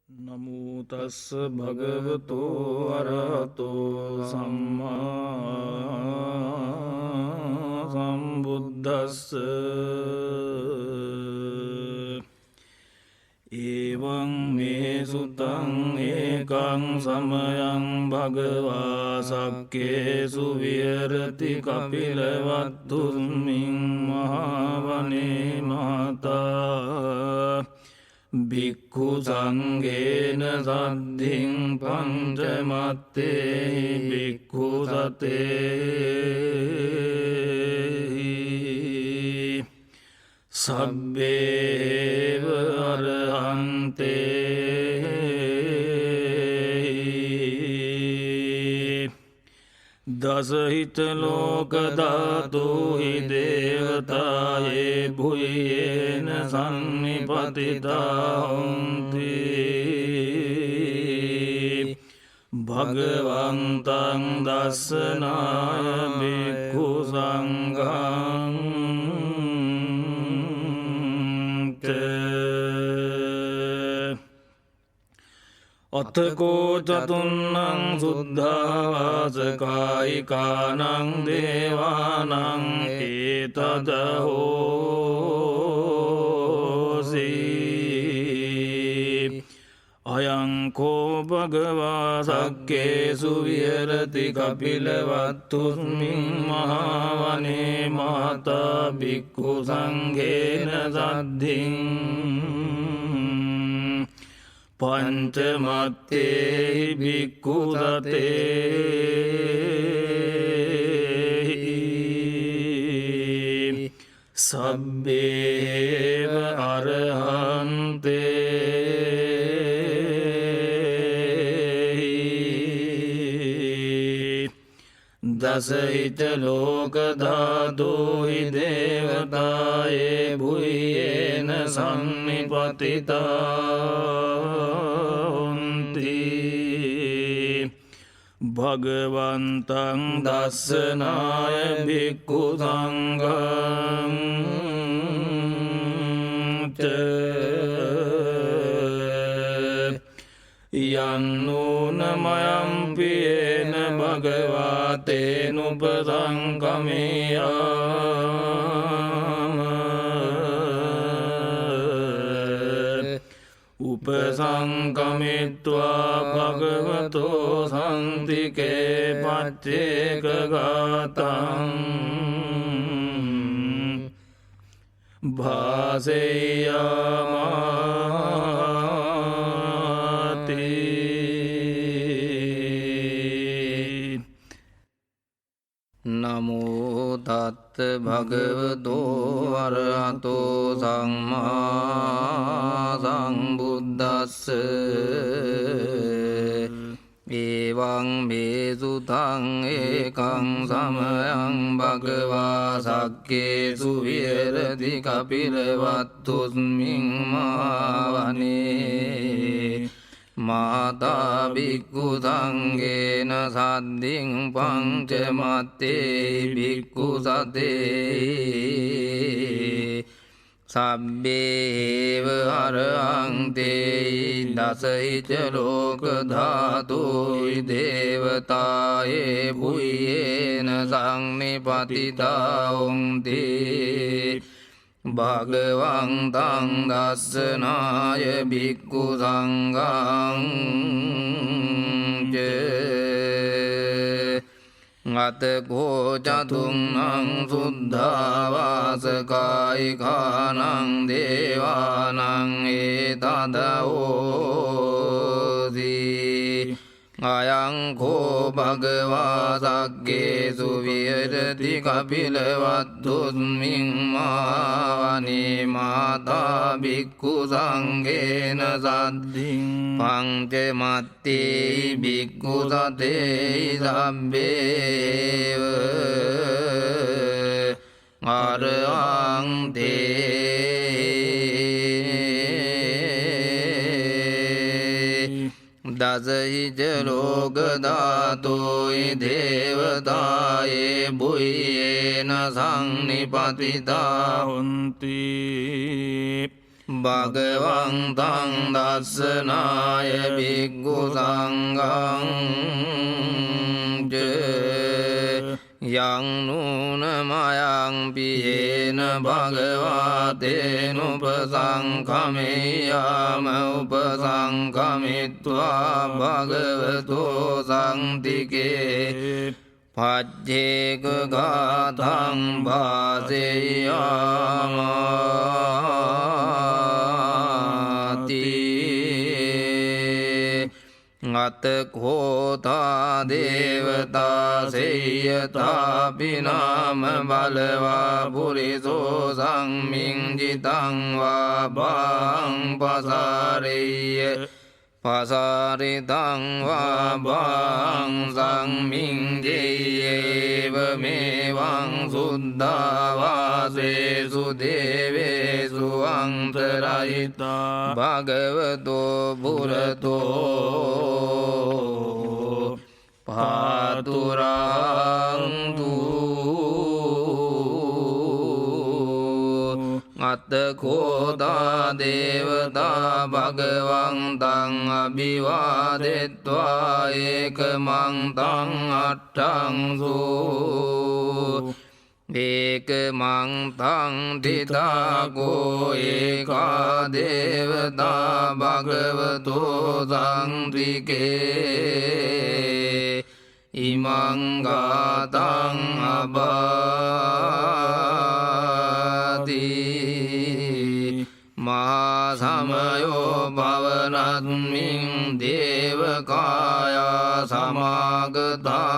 නමෝ තස්ස භගවතෝ අරහතෝ සම්මා සම්බුද්දස්ස එවං මේ සුතං ඒකං සමයං භගවා සක්කේසු විහෙරති කපිලවත්තුස්මින් මහවනේ මාතා භික්ඛු සංඝේන සද්ධින් පංචමත්තේ භික්ඛු සතේ සබ්බේව අරහන්තේ දසහිත ලෝකධාතුහි දේවතායේ භුයේන සන්නිපතිතා හොන්ති භගවන්තං දස්සනාය භික්ඛු සංඝං අතකෝ චතුන්නං සුද්ධාවාසකායිකානං දේවානං ඒතදහෝසි අයංකෝ භගවා සක්කේසු විහෙරති කපිලවත්තුස්මින් මහවනේ මාතා භික්ඛු සංඝේන සද්ධින් පංචමත්තේ භික්ඛු සතේ සබ්බේව අරහන්තේ දසහිත ලෝකධාතුහි දේවතායේ භුයේන සම්නිපතිතා හොන්ති භගවන්තං දස්සනාය භික්ඛු සංඝං යන්නෝනමයම්පියේන භගවාතේනුපසංකමේයාම උපසංකමිත්වා භගවතෝ සන්තිකේ පච්චේක ගාතං භාසෙය්‍යාමාති නමෝ තත් භගවතෝ අරහතෝ සම්මා සම්බුද්දස්ස එවං මේ සුතං ඒකං සමයං භගවා සක්කේසු විහෙරති කපිලවත්තුස්මින් මහවනේ මාතා භික්ඛු සංඝේන සද්ධින් පංචමත්තේ භික්ඛු සතේ සබ්බේව අරහන්තේ දසහිත ලෝකධාතුහි දේවතායේ භුයේන සම්නිපතිතා හොන්ති භගවන්තං දස්සනාය භික්ඛු සංඝං අතකෝ චතුන්නං සුද්ධාවාසකායිකානං දේවානං ඒතදහෝසි අයංකෝ භගවා සක්කේසු විහෙරති කපිලවත්තුස්මින් මහවනේ මාතා භික්ඛු සංඝේන සද්ධින් පංචමත්තේ භික්ඛු සතේ සබ්බේව අරහන්තේ දසහිත ලෝකධාතුහි දේවතායේ භුයේන සම්නිපතිතා හොන්ති භගවන්තං දස්සනාය භික්ඛු සංඝං යං නූන මයං පියේන භගවතේන උපසංඛමෙය්‍යාම උපසංඛමිත්වා භගවතෝ සංතිකේ පච්චේක ගාතං භාසෙය්‍යාමාති අතකෝතා දේවතා සේයතාපි නාම බලවා පුරිසෝ සංමිංජිතං වා භාං පසාරෙය්‍ය පසාරිතං වා භාං සංමිංජෙය්‍යේව මේවං සුද්ධා වාසේසු දේවේසු අන්තරහිතා භගවතෝ පුරතෝ පාතුරන්තු අත්තකෝදා දේවතා භගවන්තං අභිවාදෙත්වා ඒකමන්තං අට්ඨංසෝ ඒකමන්තං තිතාකෝ ඒකා දේවතා භගවතෝ සංතිකේ ඉමං ගාතං අබාති මහා සමයෝ භවනස්මින් දේවකායා සමාගතා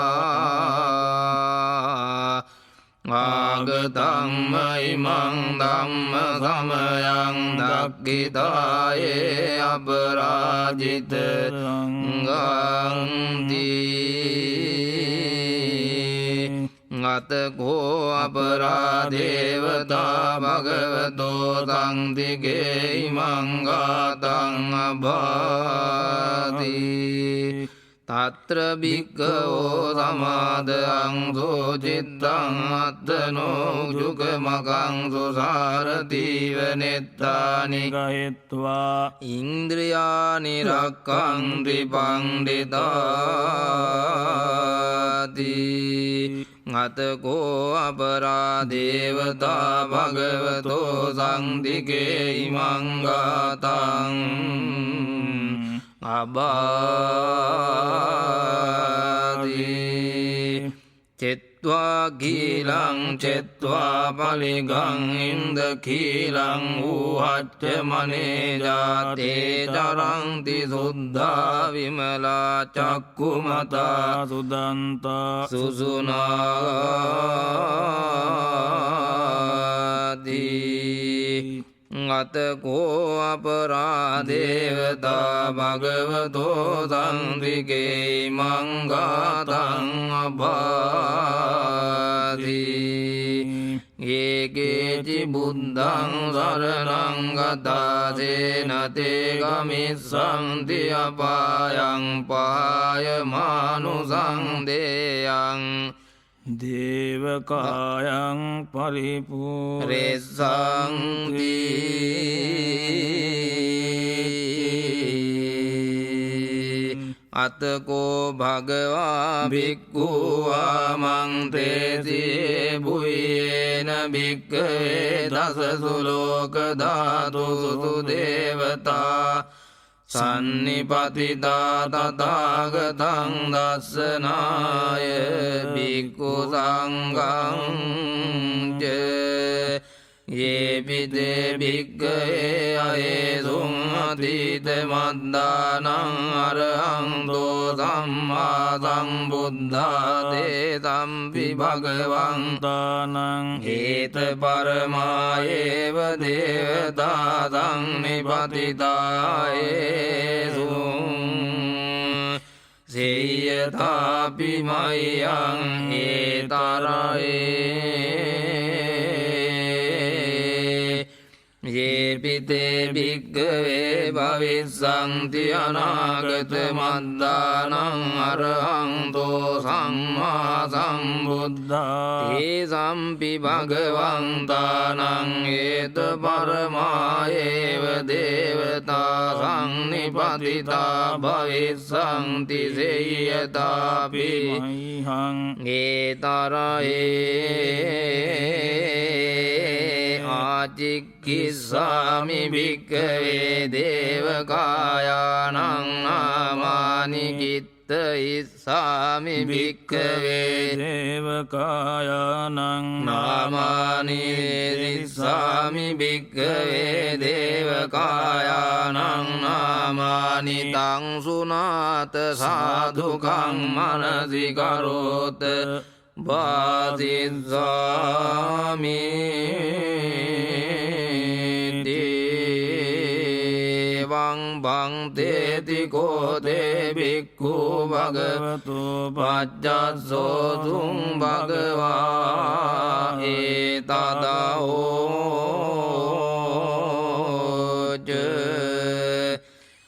ආගතම්ම ඉමං ධම්ම සමයං දක්ඛිතායේ අපරාජිත ගන්ති අතකෝ අපරාදේවතා භගවතෝ සංතිකේ ඉමං ගාතං අභාති තත්‍ර භික්ඛවෝ සමාදං සෝචිත්තං අත්තනෝ උජුකමකං සුසාරතිව නෙත්තානි ගහෙත්වා ඉන්ද්‍රියානි රක්ඛන්ති පණ්ඩිතාති අතකෝ අපරාදේවතා භගවතෝ සංතිකේ ඉමං ගාතං අබාති චෙත්වා කීලං චෙත්වා පලිගං ඉන්ද කීලං ඌහච්ච මනේජාතේ චරන්ති සුද්ධා විමලා චක්කුමතා සුදන්තා සුසුනාති අතකෝ අපරාදේවතා භගවතෝ සංතිකේ ඉමං ගාතං අභාති ඒකේචි බුද්ධං සරණං ගතාසේන තේ ගමිස්සන්ති අපායං පායමානුසං දේයං දේවකායං පරිපූර්ණංති අතකෝ භගවා භික්ඛු ආමන්තේසී බුයේන භික්ඛවේ දසසු ලෝක ධාතුසු දේවතා සන්නිපතිතා තථාගතං දස්සනාය භික්ඛු සංඝං ච යේපිතේ භික්ඛවේ අයේසුං අතීත මද්දානං අරහන්තෝ සම්මා සම්බුද්ධා තේ සම්පි භගවන්තානං හේත පරමායේව දේවතා සංනිපතිතායේසුං සේයතාපි මයං ඒතරයේ යේපිතේ භික්ඛවේ භික්ඛවේ භවිස්සන්ති අනාගත මද්දානං අරහන්තෝ සම්මා සම්බුද්ධා තේ සම්පි භගවන්තානං ඒත පරමායේව දේවතා සංනිපතිතා භවිස්සන්ති සේයතාපි මහිහං ඒතරයේ ආචික්ඛිස්සාමි භික්ඛවේ දේවකායානං නාමානි කිත්ත ඉස්සාමි භික්ඛවේ දේවකායානං නාමානි ඉස්සාමි භික්ඛවේ දේවකායානං නාමානි තං සුනාත සාධුකං මනසි කරෝත වාදිස්සාමි භංතේති කෝතේ භික්ඛු භගවතු පච්චස්සෝතුං භගවා ඒතදෝච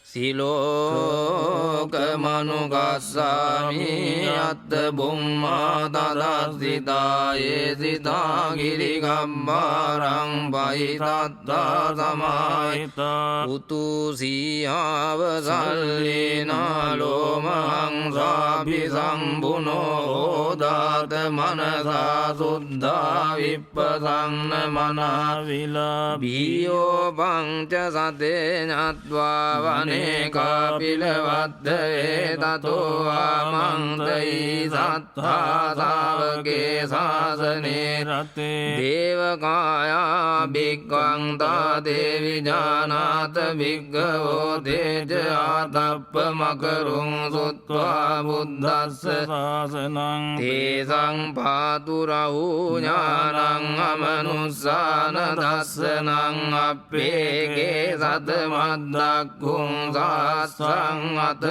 සිලෝකමනුගස්සාමි අත්ත බුම්මා තදස්සිතායේ සිතා ගිරිගම්බාරං බහිතත්තා සමාහිතා උතු සීහාව සල්ලේනා ලෝමහං සාපි සම්බුනෝ හෝදාත මනසා සුද්ධා විප්පසන්න මනාවිලා බියෝ පංච සතේ ඤත්වා වනේ කාපිලවද්දේ තතෝ ආමන්තයි සත්තා සාවකේ සාසනේ රතේ දේවකායා භික්ඛවන්තා දේවි ඥානාත භික්ඛවෝ තේජ ආතප්ප මකරුං සුත්වා බුද්දස්ස සාසනං තේසං පාතුරහු ඥානං අමනුස්සාන දස්සනං අප්පේකේ සත මද්දක්ඛුං සාස්සං අත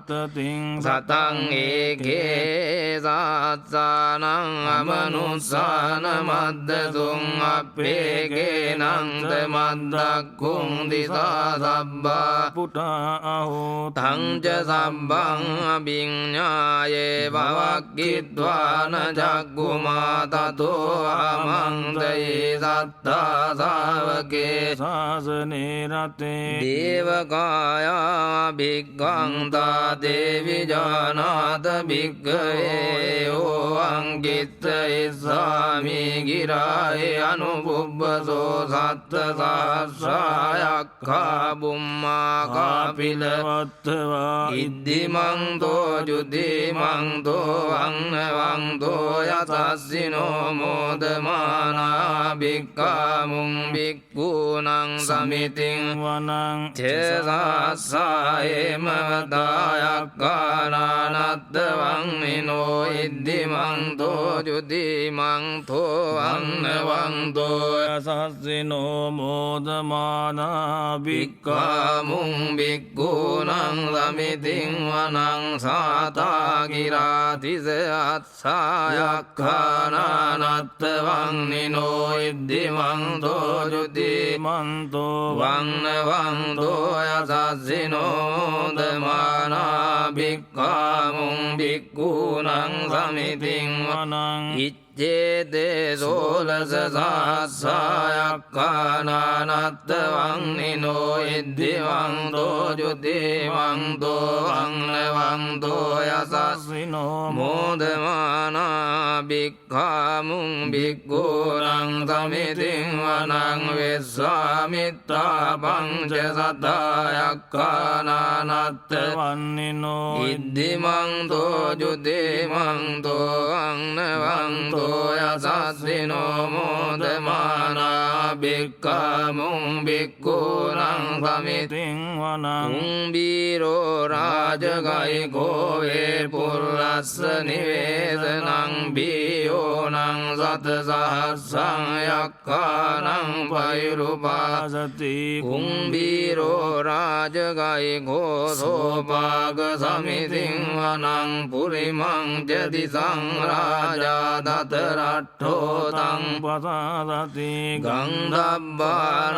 සත්තතින් සතං ඒකේ සාත්සානං අමනුස්සාන මද්දතුං අප්පේකේ නන්ද මද්දක්ඛුං දිසා සබ්බා පුටා අහෝ තංච සබ්බං අභිඤ්ඤායේ භවක්ඛිත්වාන ජග්ගුමා තතෝ ආමන්තේ සත්තා ශාවකේ ශාසනේ රතේ දේවකායා භික්ඛවන්තා දේවි ඥානාත භික්ඛවේ ඕ අංකිත්ත ඉස්සාමි ගිරායේ අනුබුබ්බසෝ සත්ත සහස්‍රායක්ඛා බුම්මා කාපිලවත්තවා ඉද්දිමන්තෝ ජුදිමන්තෝ වන්නවන්තෝ යතස්සිනෝ මෝදමානා භික්ඛාමුං භික්ඛූනං සමිතින් වනං චේසාසායේම වදායක්ඛානානත්තවං නිනෝ ඉද්දිමන්තෝ ජුදිමන්තෝ වන්නවන්තෝ යසස්සිනෝ මෝදමානා භික්ඛාමුං භික්ඛූනං සමිතින් වනං සාතා ගිරාතිස අත්සායක්ඛානානත්තවං නිනෝ ඉද්දිමන්තෝ ජුදිමන්තෝ වන්නවන්තෝ යසස්සිනෝ දමානා භික්ඛාමුං භික්ඛූනං සමිතින් වනං ඉච්ඡේදේ සෝලස සහස්‍රායක්ඛානානත්තවං නිනෝ ඉද්දිමන්තෝ ජුදිමන්තෝ වන්නවන්තෝ යසස්සිනෝ මෝදමානා භික්ඛාමුං භික්ඛූනං සමිතින් වනං විස්සාමිත්තා පංච සතායක්ඛානානත්තවං නිනෝ ඉද්දිමන්තෝ ජුදිමන්තෝ වන්නවන්තෝ යසස්සිනෝ මෝදමානා භික්ඛාමුං භික්ඛූනං සමිතින් වනං කුම්බීරෝ රාජගයිකෝ වේ පුල්ලස්ස නිවේදනං බියෝනං සත සහස්සං යක්ඛානං පෛරුපාසති කුම්බීරෝ රාජගයිකෝ සෝපාග සමිතින් වනං පුරිමං ජදිසං රාජා දත දතරට්ඨෝ තං පසාදති ගන්ධබ්බානං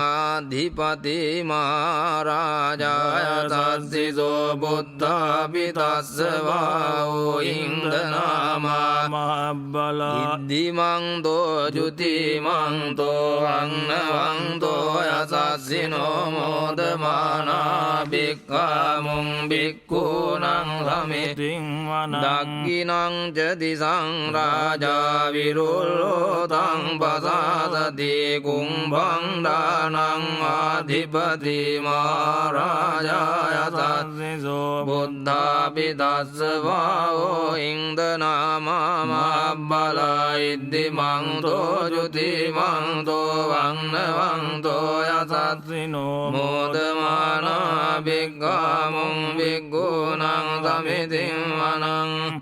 ආධිපති මහරජාය සස්සිසෝ බුද්ධාපි තස්ස වාෝ ඉන්දනාමා මහබ්බල ඉද්දිමන්තෝ ජුතිමන්තෝ අන්නවන්තෝ යසස්සිනෝ මෝදමානා බික්ඛාමුං බික්ඛූනං සමිතින් වනං දක්ඛිනං ච දිසං රාජා විරුල්ලෝ තං පසාදති කුම්භං දානං ආධිපති මහරජාය සස්සිසෝ බුද්ධාපි තස්ස වාෝ ඉන්දනාමා මහබ්බල ඉද්දිමන්තෝ ජුතිමන්තෝ වන්නවන්තෝ යසස්සිනෝ මෝදමානා බික්ඛාමුං බික්ඛූනං සමිතින් වනං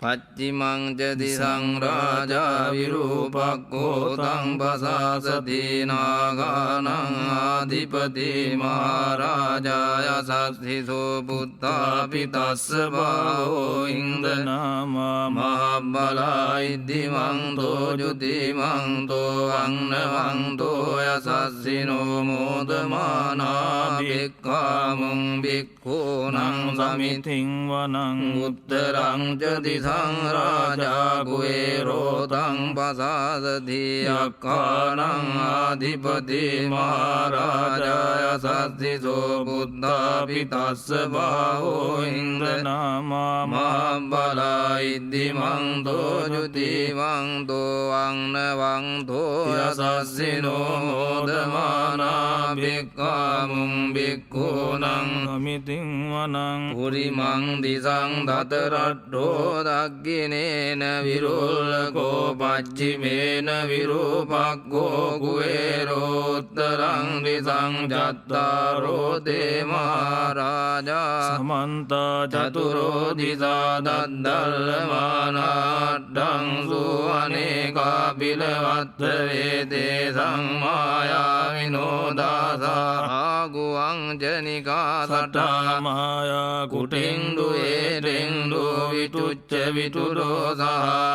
පච්චිමං ච දිසං රාජා විරූපක්ඛෝ තං පසාසති නාගානං ආධිපති මහරජාය සස්සිසෝ බුද්ධාපි තස්ස වාෝ ඉන්දනාමා මහබ්බල ඉද්දිමන්තෝ ජුතිමන්තෝ වන්නවන්තෝ යසස්සිනෝ මෝදමානා බික්ඛාමුං බික්ඛූනං සමිතින් වනං උත්තරං ච දිසං සංරාජා කුවේරෝ තං පසාදති අක්ඛානං ආධිපති මහරජාය සස්සිසෝ බුද්ධාපි තස්ස වාෝ ඉන්දනාමා මහබ්බල ඉද්දිමන්තෝ ජුතිමන්තෝ වන්නවන්තෝ යසස්සිනෝ මෝදමානා බික්ඛාමුං බික්ඛූනං සමිතින් වනං පුරිමං දිසං දතරට්ඨෝ දක්ඛිනේන විරුල්ලකෝ පච්චිමේන විරූපක්ඛෝ කුවේරෝ උත්තරං දිසං චත්තාරෝ තේ මහරජා සමන්ත චතුරෝ දිසා දද්දල්ලමානාට්ඨං සුවනේකා පිලවත්ත වේදේ සංමායා විනෝදාසා ආගුවං ජනිකා සට්ඨා මායා කුටින්දු ඒරෙන්දු විතුච්ච විතුරෝ සහ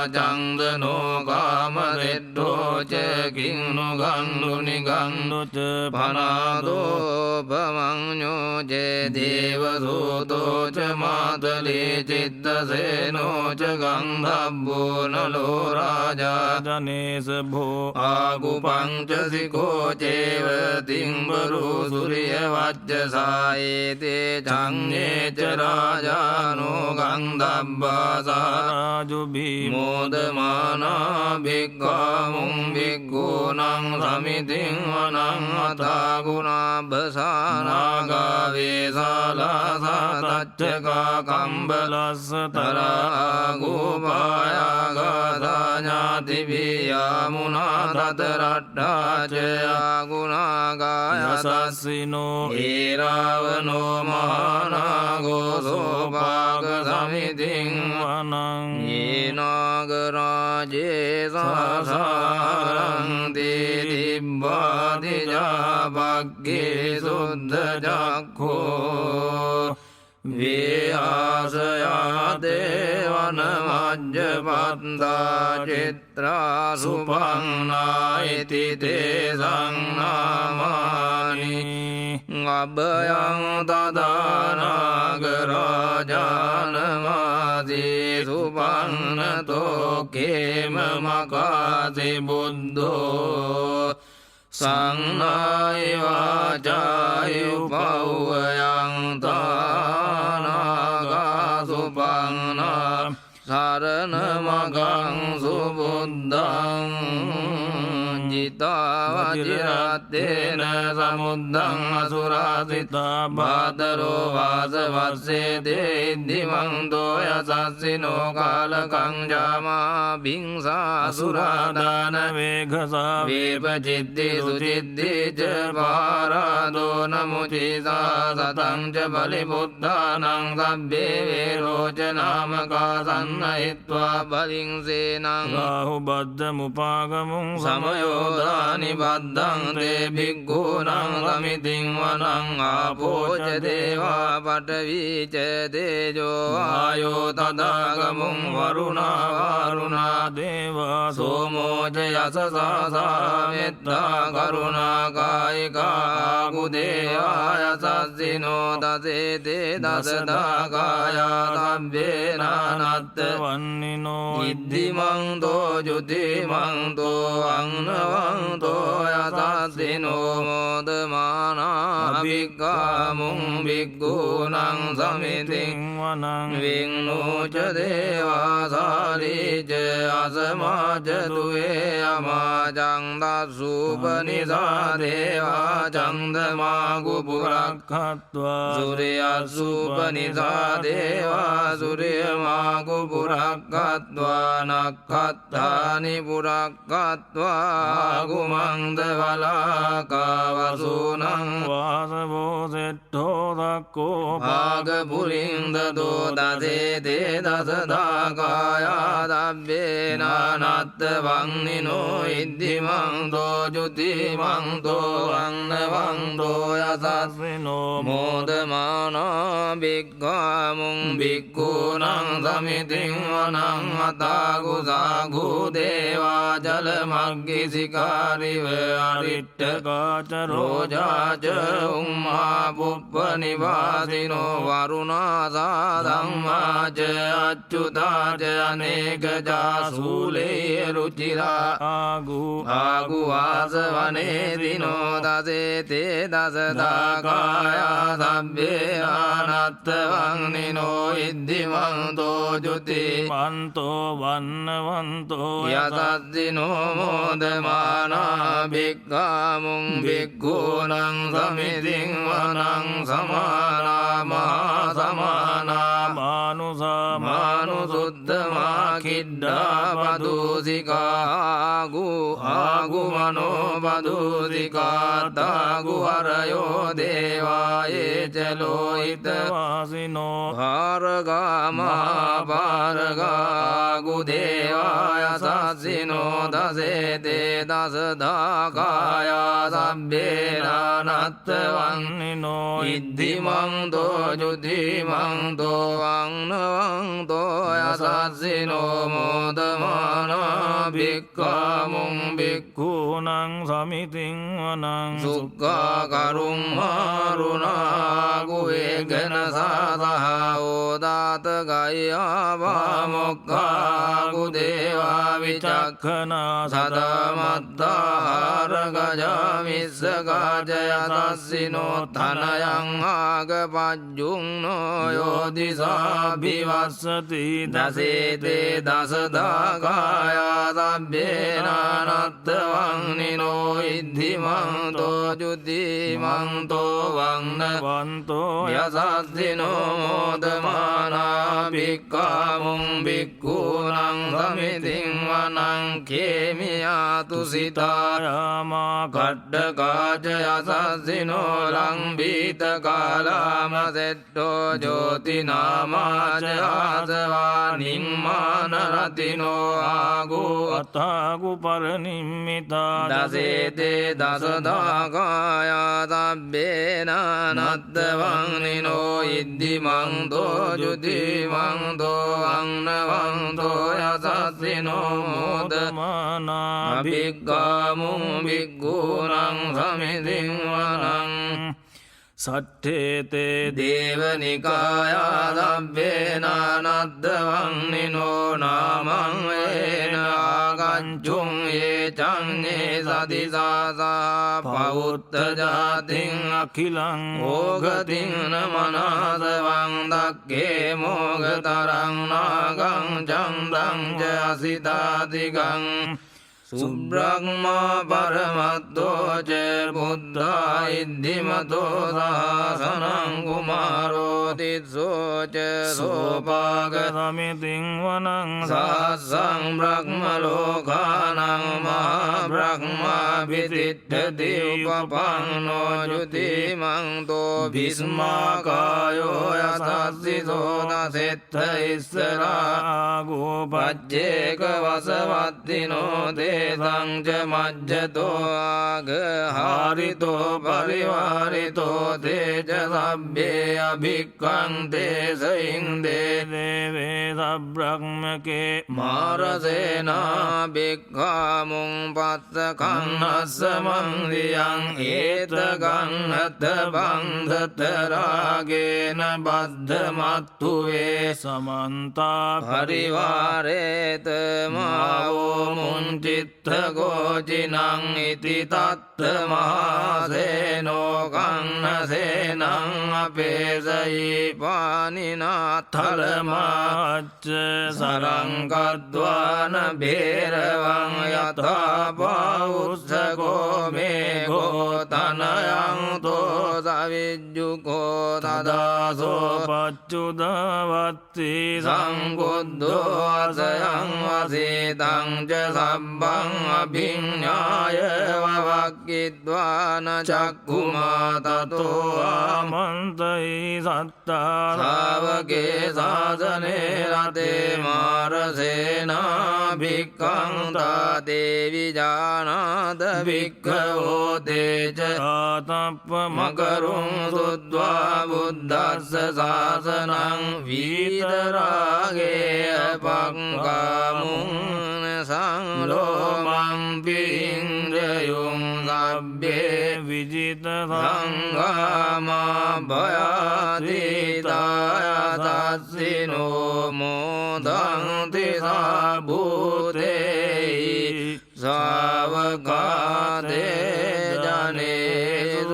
චන්දනෝ කාමරෙට්ඨෝ ච කින්නු ගන්දු නිගන්දු ච පනාදෝ භවඤ්ඤෝ ජේ දේවසූතෝ ච මාතලේ චිත්තසේනෝ ච ගන්ධබ්බෝ නලෝ රාජා ජනේස භෝ ආගුපංච සිකෝ චේව තිම්බරු සූර්ය වජ්ජසායේතේ චඤ්ඤේ ච රාජානෝ ගන්ධබ්බාසාරාජු භීමෝදමානා බික්ඛාමුං බික්ඛූනං සමිතින් වනං අතා ගුණාභසානාගා වේසාලාසතච්චකා කම්බලස්ස තරා ගෝපායාගා ඥාති වියාමුනා දතරට්ඨා ච ආගුණාගා යසස්සිනෝ ඒරාවනෝ මහානාගෝ සෝපාග සමිතින් වනං ඒනාගරාජේ සාසාරං දිබ්බාදිජා භග්ගේ සුද්ධ චක්ඛෝ වේආසයා දේවනමජ්ජපත්තා චිත්‍රා සුපන්නායිති තේසං නාමානි අභයං තදානාගරාජානමාදී සුපන්නතෝ කේම මකාසි බුද්ධෝ සංනාය වාචාය උපව්වයං තානාගා සුපන්නා සරණ මගං සුබුද්ධං ජිතාවජිරත්තේන සමුද්දං අසුරාසිතා බාදරෝ වාසවස්සේ දේද්දිමන්තෝ යසස්සිනෝ කාලකං ජාමා භිංසා සුරාදාන වේඝසා වේපචිද්දි සුචිද්දි ච පාරාදෝ නමුචිසා සතං ච බලිබුද්ධානං සබ්බේ වේරෝචනාමකා සන්නහිත්වා බලිං සේනං රාහු බද්ද මුපාගමුං සමයෝ චෝදානි බද්දං තේ භික්ඛූනං සමිතින් වනං ආපෝච දේවා පඨවි ච තේජෝ ආයෝ තදාගමුං වරුණා වාරුණා දේවා සෝමෝ ච යසසා මෙත්තා කරුණා කායිකා කුදේවාය සස්සිනෝ දසේතේ දසදාකායා සම්බේනානත්ත වන්නිනෝ ඉද්ධිමන්තෝ ජුතිමන්තෝ අංනවන්තෝ යසස්සිනෝ මෝදමානා භික්ඛාමුං භික්ඛූනං සමිතින් වනං වින්නෝච දේවා සාරිච අසමාච දුවේ අමාජං දසුපනිසා දේවා චන්දමා ගුපුරක්ඛත්වා සූර්යසුපනිසා දේවා සූර්යමා ගුපුරක්ඛත්වා නක්ඛත්තානි පුරක්ඛත්වා ගුමන්ද වලාකාවසුනං වාසවෝ සෙට්ඨෝ දක්ඛෝ භාගපුරින්ද දෝදසේ තේ දසදාකායා දබ්බේනානත්ත වන්නිනෝ ඉද්ධිමන්තෝ ජුතිමන්තෝ අන්නවන්තෝ යසස්සිනෝ මෝදමානා භික්ඛාමුං භික්ඛූනං සමිතින් වනං අතාගුසාගු දේවා ජලමග්ගිසිකාරිව අරිට්ඨකාච රෝජාච උම්මා පුප්ප නිවාසිනෝ වරුණාසා ධම්මාච අච්චුතාච අනේක ජාසූලේ රුචිරා ආගු වාසවනේ දිනෝ දසේ තේ දසදාකායා සබ්බේ ආනත්ත වන්නිනෝ ඉද්ධිමන්තෝ ජුතිමන්තෝ වන්නවන්තෝ යසස්සිනෝ මෝදමානා භික්ඛාමුං භික්ඛූනං සමිතින් වනං සමානා මහා සමානා මානුසා මානුසුද්ධමා කිඩ්ඩා පදුසිකා ආගු මනෝ පදුසිකා තාගු හරයෝ දේවායේ චලෝහිත වාසිනෝ භාරගාමා භාරගාගු දේවාය සස්සිනෝ දසේ තේ දසදාකායා සබ්බේනානත්ත වන්නිනෝ ඉද්ධිමන්තෝ ජුතිමන්තෝ අංනවන්තෝ යසස්සිනෝ මෝදමානා භික්ඛාමුං භික්ඛූනං සමිතින් වනං සුක්ඛා කරුං මාරුණාගු වේගන සාසහා ඕදාත ගය්‍යා මොක්ඛාගු දේවා විචක්ඛනා සදාමත්තාහාර ගජාමිස්ස කාජය සස්සිනෝ තනයං ආගපජ්ජුන්නෝ යෝදිසාභිවස්සති දසේතේ දසදාකායා සබ්බේනානත්ත වන්නිනෝ ඉද්ධිමන්තෝ ජුතිමන්තෝ වන්නවන්තෝ යසස්සිනෝ මෝදමානා භික්ඛාමුං භික්ඛූනං සමිතින් වනං කේමියාතු සිතායාමා කඩ්ඩකාච යසස්සිනෝ ලංබීත කාලාම සෙට්ඨෝ ජෝතිනාමාච ආසවා නිම්මාන රතිනෝ ආගු අතාගු පරනිම්මිතා දසේතේ දසදාකායා සබ්බේනානත්ත වන්නිනෝ ඉද්ධිමන්තෝ ජුතිමන්තෝ අංනවන්තෝ යසස්සිනෝ මෝදමානා භික්ඛාමුං භික්ඛූනං සමිතින් වනං සට්ඨේතේ දේවනිකායා සබ්බේනානත්ත වන්නිනෝ නාමං වේන ආගච්ඡුං ඒ චංඤේ සතිසාසා පවුත්ත ජාතින් අඛිලං ඕගතින් නමනාසවං දක්ඛේ මොගතරං නාගං චන්දං ච අසිතාතිගං සුබ්‍රහ්මා පරමත්තෝ ච බුද්ධා ඉද්ධිමතෝ සාසනං කුමාරෝ තිස්සෝ ච සෝපාග සමිතින් වනං සාසං බ්‍රහ්ම ලෝකානං මහා බ්‍රහ්මා විතිට්ඨති උපපන්නෝ ජුතිමන්තෝ භිස්මාකායෝ යසා තස්සිසෝ දසෙත්ත ඉස්සරා පච්චේක වසවත්තිනෝ දේසං ච මජ්ජතෝ ආග හාරිතෝ පරිවාරිතෝ තේජ සබ්බේ අභික්ඛං තේසයින් දේවේ සබ්‍රහ්මකේ මාරසේනා භික්ඛාමුං පත්ත කන්නස්ස මන්දියං ඒත ගන්නත බන්ධත රාගේන බද්ධමත්තුවේ සමන්තා පරිවාරේත මාවෝ මුංචිත්ත ගෝචිනං ඉති තත්ත මහසේනෝ කන්නසේනං අපේසයි පානිනාත්ථලමාච්ච සරංකද්වාන බේරවං යථා පෞස්සකෝ මේඝෝ තනයං තෝ සවිජ්ජුකෝ තදාසෝ පච්චුදවත්ති සංකුද්ධෝ අසයං වසීතං ච සබ්බං අභිඤ්ඤාය වවක්ඛිද්වාන චක්ඛුමා තතෝ ආමන්තයි සත්තා ශාවකේ සාසනේ රතේ මාරසේනා භික්ඛං තා දේවි ජානාද භික්ඛවෝ තේජ ආතප්ප මකරුං සුද්ධවා බුද්දස්ස සාසනං වීතරාගේ අපංකාමුං සංලෝමං පින්ද්‍රයුං සබ්බේ විජිත සංගාමා භයාතිතාය තස්සිනෝ මොදන්ති සාභූතේහි සාවකාදේ ජනේ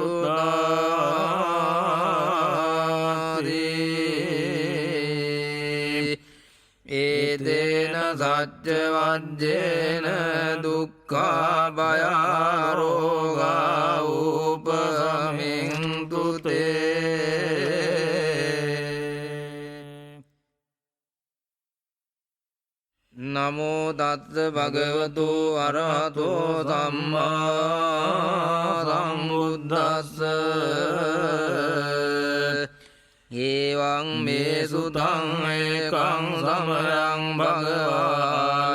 සුදාදී ඒතේන සච්ච වජ්ජේන දුක්ඛා භයා රෝගා උපසමින්තු තේ නමෝ තස්ස භගවතු අරහතෝ සම්මා සම්බුද්දස්ස ඒවං මේ සුතං ඒකං සමයං භගවාලවියං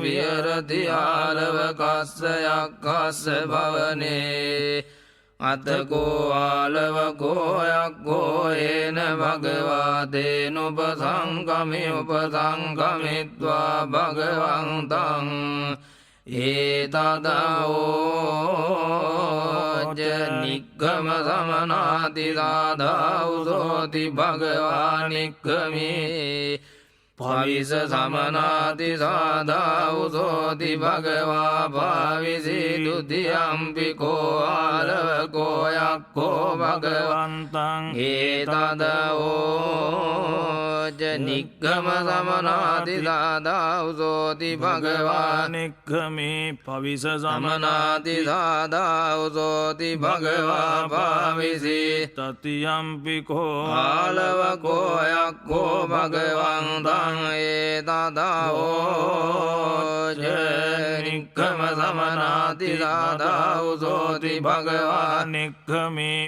විහෙරති ආලවකස්ස යක්ඛස්ස භවනේ අතකෝ ආලවකෝ යක්ඛෝ ඒන භගවාතේන උපසංගමි උපසංගමිත්වා භගවන්තං ඒතදෝජ නික්ඛම සමනාති සාධාඋසෝති භගවානික්ඛමේ භවිස සමනාති සාධාඋසෝති භගවා භාවිසි ဒ ුතියම්පිකෝ ආලවකෝ යක්ඛෝ භගවන්තං ඒතදෝජ නික්ඛම සමනාති සාධාඋසෝති භගවා නික්ඛමේ භවිස සමනාති සාධාඋසෝති භගවා භාවිසි තතියම්පිකෝ ආලවකෝ යක්ඛෝ භගවන්තං ඒතදෝජ නික්ඛම සමනාති සාධාඋසෝති භගවා නික්ඛමේ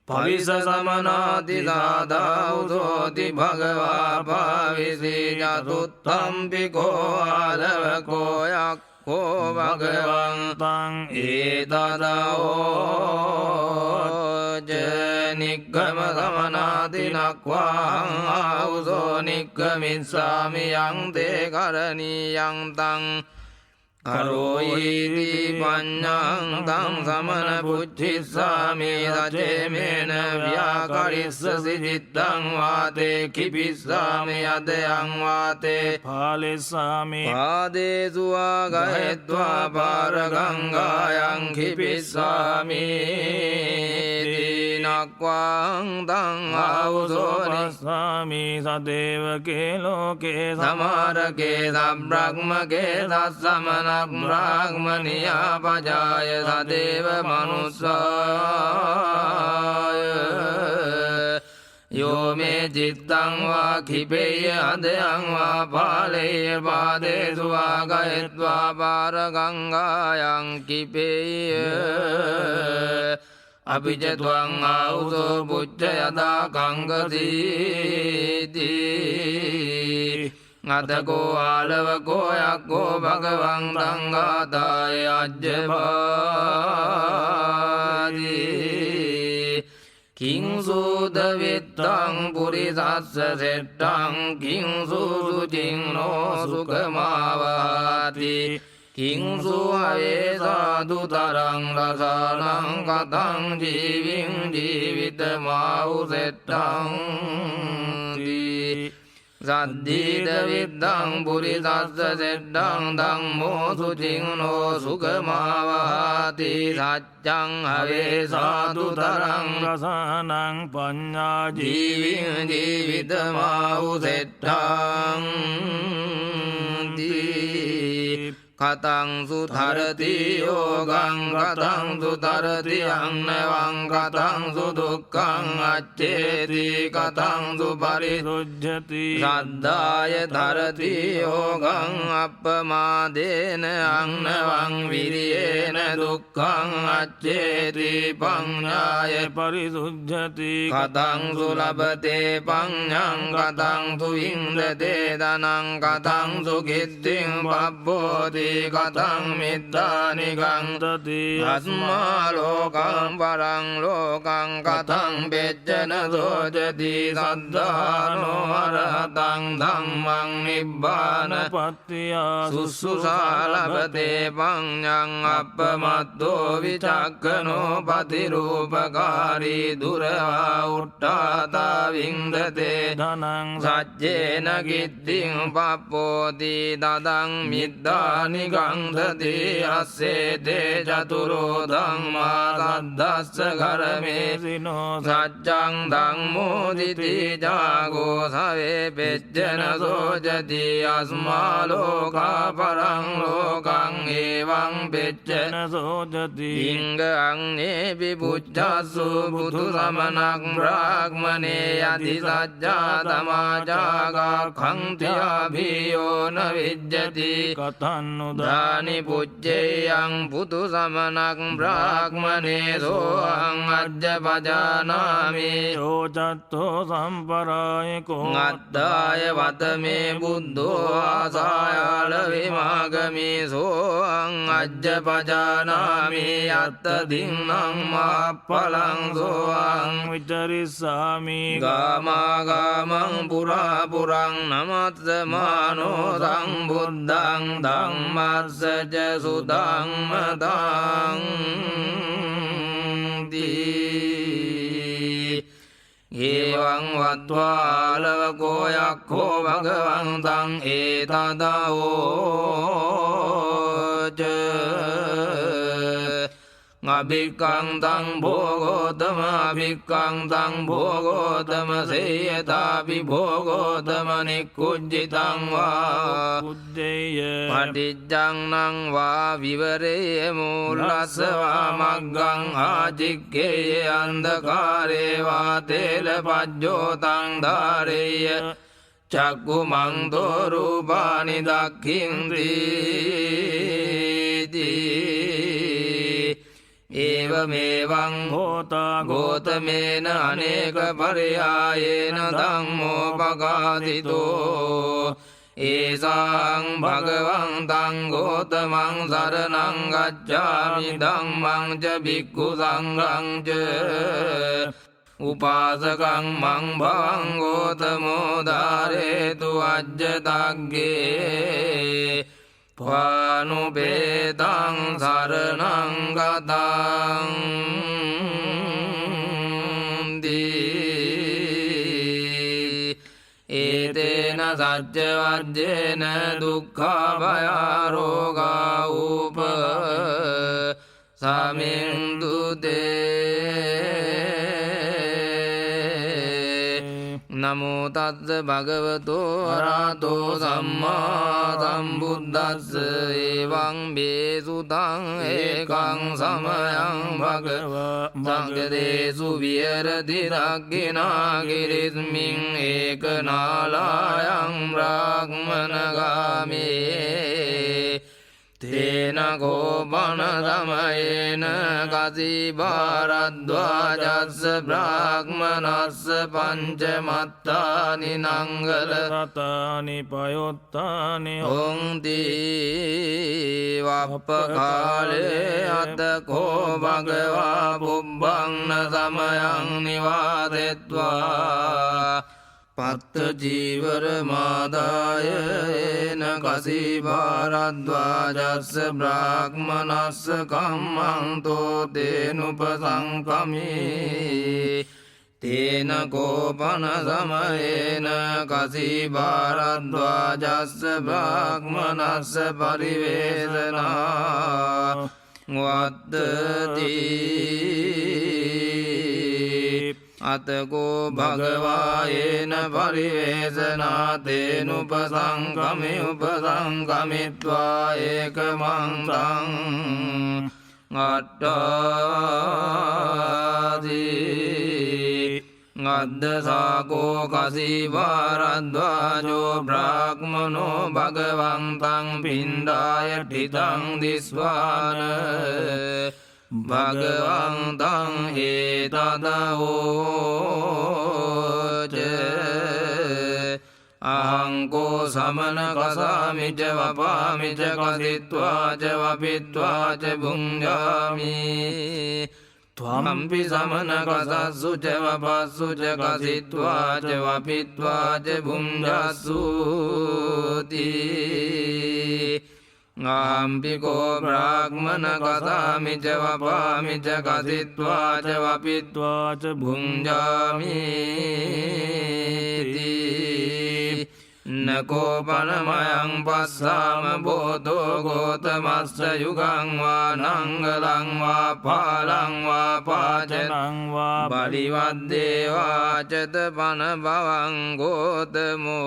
භවිස සමනාති සාධාඋසෝති භගවා භාවිසි චතුත්තම්පිකෝ ආලවකෝ යක්ඛෝ භගවන්තං ඒතදෝජ නික්ඛම සමනාති නක්ඛාං ආඋසෝ නික්ඛමිස්සාමි යං තේ කරණීයං තං කරෝයිති පඤ්ඤං තං සමන පුච්චිස්සාමි රජේමේන ව්‍යාකරිස්සසි චිත්තං වාතේ කිපිස්සාමි යදයං වාතේ පාලිස්සාමි පාදේසු ආගහෙත්වා පාරගංගායං කිපිස්සාමි නක්ඛාං තං ආඋසෝ නිස්සාමි සදේවකේ ලෝකේ සමාරකේ සබ්‍රහ්මකේ සස්සමන බ්‍රාහ්මනියා පජාය සදේව මනුස්සාය යෝ මේ චිත්තං වා කිපේය අදයං වා පාලේය පාදේසු ආගහෙත්වා පාරගංගායං කිපේය අපිච ත්වං ආවුසෝ පුච්ච යදා කංගසීති අතකෝ ආලවකෝ යක්කෝ භගවං සංඝාතාය අජ්ජපාති කිං සූද විත්තං පුරිසස්ස සෙට්ටං කිං සූසුචින්නෝ සුඛමාවාති කිං සුහවේ සාදු තරං රසානං කතං ජීවින් ජීවිතමාහු සෙට්ටං සද්දීද විද්දං පුරිසස්ස සෙට්ටං ධම්මෝ සුචින්නෝ සුඛමාවාති සච්ඡං හවේ සාදු තරං රසානං පඤ්ඤා ජීවින් ජීවිතමාහු සෙට්ටං කතං සුතරති යෝගං කතං සුතරති අන්නවං කතං සුදුක්ඛං අච්චේති කතං සුපරිසුද්ධති සද්ධාය තරති යෝගං අප්පමාදේන අන්නවං විරියේන දුක්ඛං අච්චේති පඤ්ඤාය පරිසුද්ධති කතං සුලබතේ පඤ්ඤං කතං සුවින්දතේ ධනං කතං සුකිද්දිං පබ්බෝති කතං මිද්දානි ගන්තති අස්මා ලෝකං පරං ලෝකං කතං බෙජ්ජන සෝජති සද්ධානෝ අරහතං ධම්මං නිබ්බාන පත්තියා සුසුසා ලබතේ පඤ්ඤං අප්පමත්තෝ විචක්ඛනෝ පතිරූපකාරී දුරවා උට්ඨාතා වින්දතේ ධනං සච්චේන කිද්දිං පප්පෝති දදං මිද්දානි ගන්ධති අස්සේ තේ චතුරෝ ධම්මා සද්දස්ස කරමේසිනෝ සච්ඡං ධම්මෝදිති ජාගෝ සවේ පෙච්චන සෝජති අස්මා ලෝකා පරං ලෝකං එවං පෙච්චන සෝජති ඉංග අංනේපි පුච්ඡස්සු බුදු සමනක් බ්‍රාහ්මනේ යති සච්ඡා සමාජාගා khන්තියාභියෝ න විජ්ජති කතන්නුදානි පුච්චේයං පුතු සමනක් බ්‍රාහ්මනේ සෝහං අජ්ජපජානාමි යෝචත්තෝ සම්පරායකෝ අත්තාය වතමේ බුද්ධෝ ආසායාල විමාගමි සෝහං අජ්ජපජානාමි අත්ත දින්නම් මාප්පලං සෝහං විචරිස්සාමි ගාමාගාමං පුරා පුරං නමස්සමානෝ සම්බුද්ධං ධම්මස්සච සුධම්මතං ඒවං වත්වාලවකෝ යක්ඛෝ භගවන්තං ඒතදවෝච අභික්ඛං තං භෝගෝතම අභික්ඛං තං භෝගෝතම සේයතාපි භෝගෝතම නික්කුජ්ජිතං වා උද්දේය පටිච්චං නං වා විවරේ මූලස්ස වා මග්ගං ආචික්කේය අන්ධකාරේ වා තේල පජ්ජෝතං ධාරේය චක්කුමං දෝරූපානි දක්ඛින්ති ඒවමේවං හෝතා ගෝතමේන අනේක පරියායේන ධම්මෝ පකාදිතෝ ඒසං භගවං තං ගෝතමං සරණං ගච්ඡාමි ධම්මං ච භික්ඛු සංඝං ච උපාසකං මං භවං ගෝතමෝ ධාරේතු අජ්ජතග්ගේ පානුපේතං සරණං ගතං ඒතේන සච්ච වජ්ජේන දුක්ඛා භයා රෝගා උප සමින්දුතේ නමෝ තස්ස භගවතෝ අරහතෝ සම්මා සම්බුද්දස්ස එවං බේසුතං ඒකං සමයං භගවා සංඝදේසු විහෙරති රක්ඛිනා ගිරිස්මින් ඒකනාලායං බ්‍රාහ්මනගාමේ තේ තේන කෝපන සමයේන කසිභාරද්වාජස්ස බ්‍රාහ්මනස්ස පංචමත්තානි නංගල රතානි පයොත්තානි හොන්ති වප්පකාලේ අතකෝ භගවා පුබ්බං සමයං නිවාසෙත්වා පත්ත ජීවර මාදාය එන කසිභාරද්වාජස්ස බ්‍රාහ්මනස්ස කම්මන්තෝ තේනුපසංකමී තේන කෝපන සමයේන කසිභාරද්වාජස්ස බ්‍රාහ්මනස්ස පරිවේසනා වද්දති අතකෝ භගවායේන පරිවේසනා තේනුපසංකමි උපසංකමිත්වා ඒකමන්තං අට්ඨාති අද්දසාකෝ කසිභාරද්වාජෝ බ්‍රාහ්මනෝ භගවන්තං පිණ්ඩාය ඨිතං දිස්වාන භගවන්තං ඒතදහෝච අහංකෝ සමන කසාමිච වපාමිච කසිත්වාච වපිත්වාච භුංජාමි ත්වම්පි සමන කසස්සුච වපස්සුච කසිත්වාච වපිත්වාච භුංජස්සුති ආම්පිකෝ බ්‍රාහ්මන කසාමිච වපාමිච කසිත්වාච වපිත්වාච භුංජාමිති නකෝ පනමයං පස්සාම බෝධෝ ගෝතමස්ස යුගං වා නංගලං වා පාලං වා පාචනං වා බලිවද්දේවාචත පන බවං ගෝතමෝ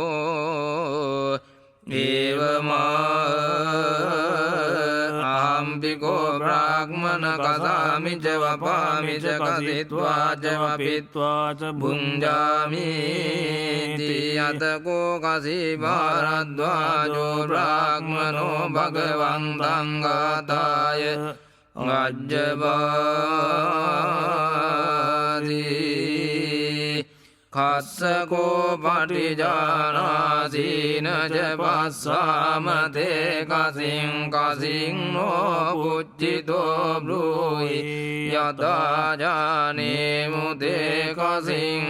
අහම්පිකෝ බ්‍රාහ්මන කසාමිච වපාමිච කසිත්වාච වපිත්වාච භුංජාමිති අතකෝ කසිභාරද්වාජෝ බ්‍රාහ්මනෝ භගවන්තං ඝාතාය අජ්ජබාති කස්සකෝ පටිජානාසීන ජපස්සාමතේ කසින් කසින් නෝ පුච්චිතෝ බ්‍රූහි යතාජානේ මුදේ කසින්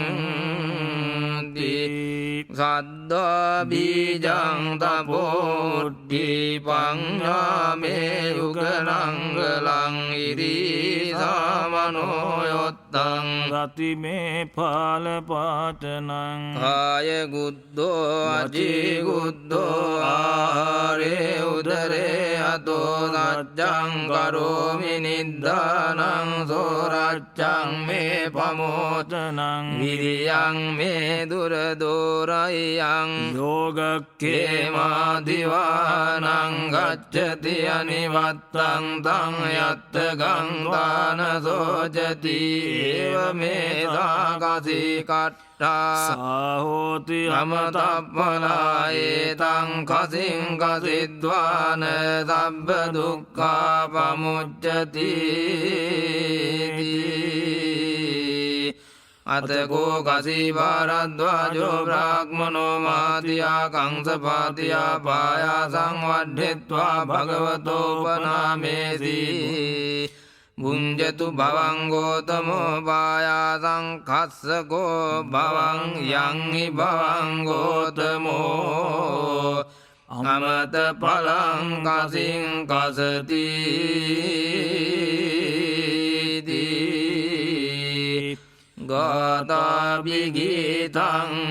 සද්දා බීජං තපෝට්ටි පඤ්ඤාමේ යුගනංගලං ඉරිසාමනෝ යොත්තං රතිමේ පාල පාචනං කාය ගුද්දෝ අජී ගුද්දෝ ආරේ උදරේ අතෝ සච්ඡං කරෝමි නිද්දානං සෝරච්ඡං මේ පමෝචනං විරියං මේ දුරදෝරයං යෝගක්ඛේමා දිවානං ගච්ඡති අනිවත්තං තං යත්ත ගංගාන සෝචති ඒව මේ සාකසි කට්ඨා සාහෝති අමතප්පලායේ තං කසින් කසිද්වාන සබ්බ දුක්ඛා පමුච්ඡති අතකෝ කසිභාරද්වාජෝ බ්‍රාහ්මනෝ මාතියා කංසපාතියා පායාසං වඩ්ඩෙත්වා භගවතෝපනාමේසි භුංජතු භවං ගෝතමෝ පායාසං කස්සකෝ භවං යං හි භවං ගෝතමෝ අමත පලං කසින් කසති ගාථාභිගීතං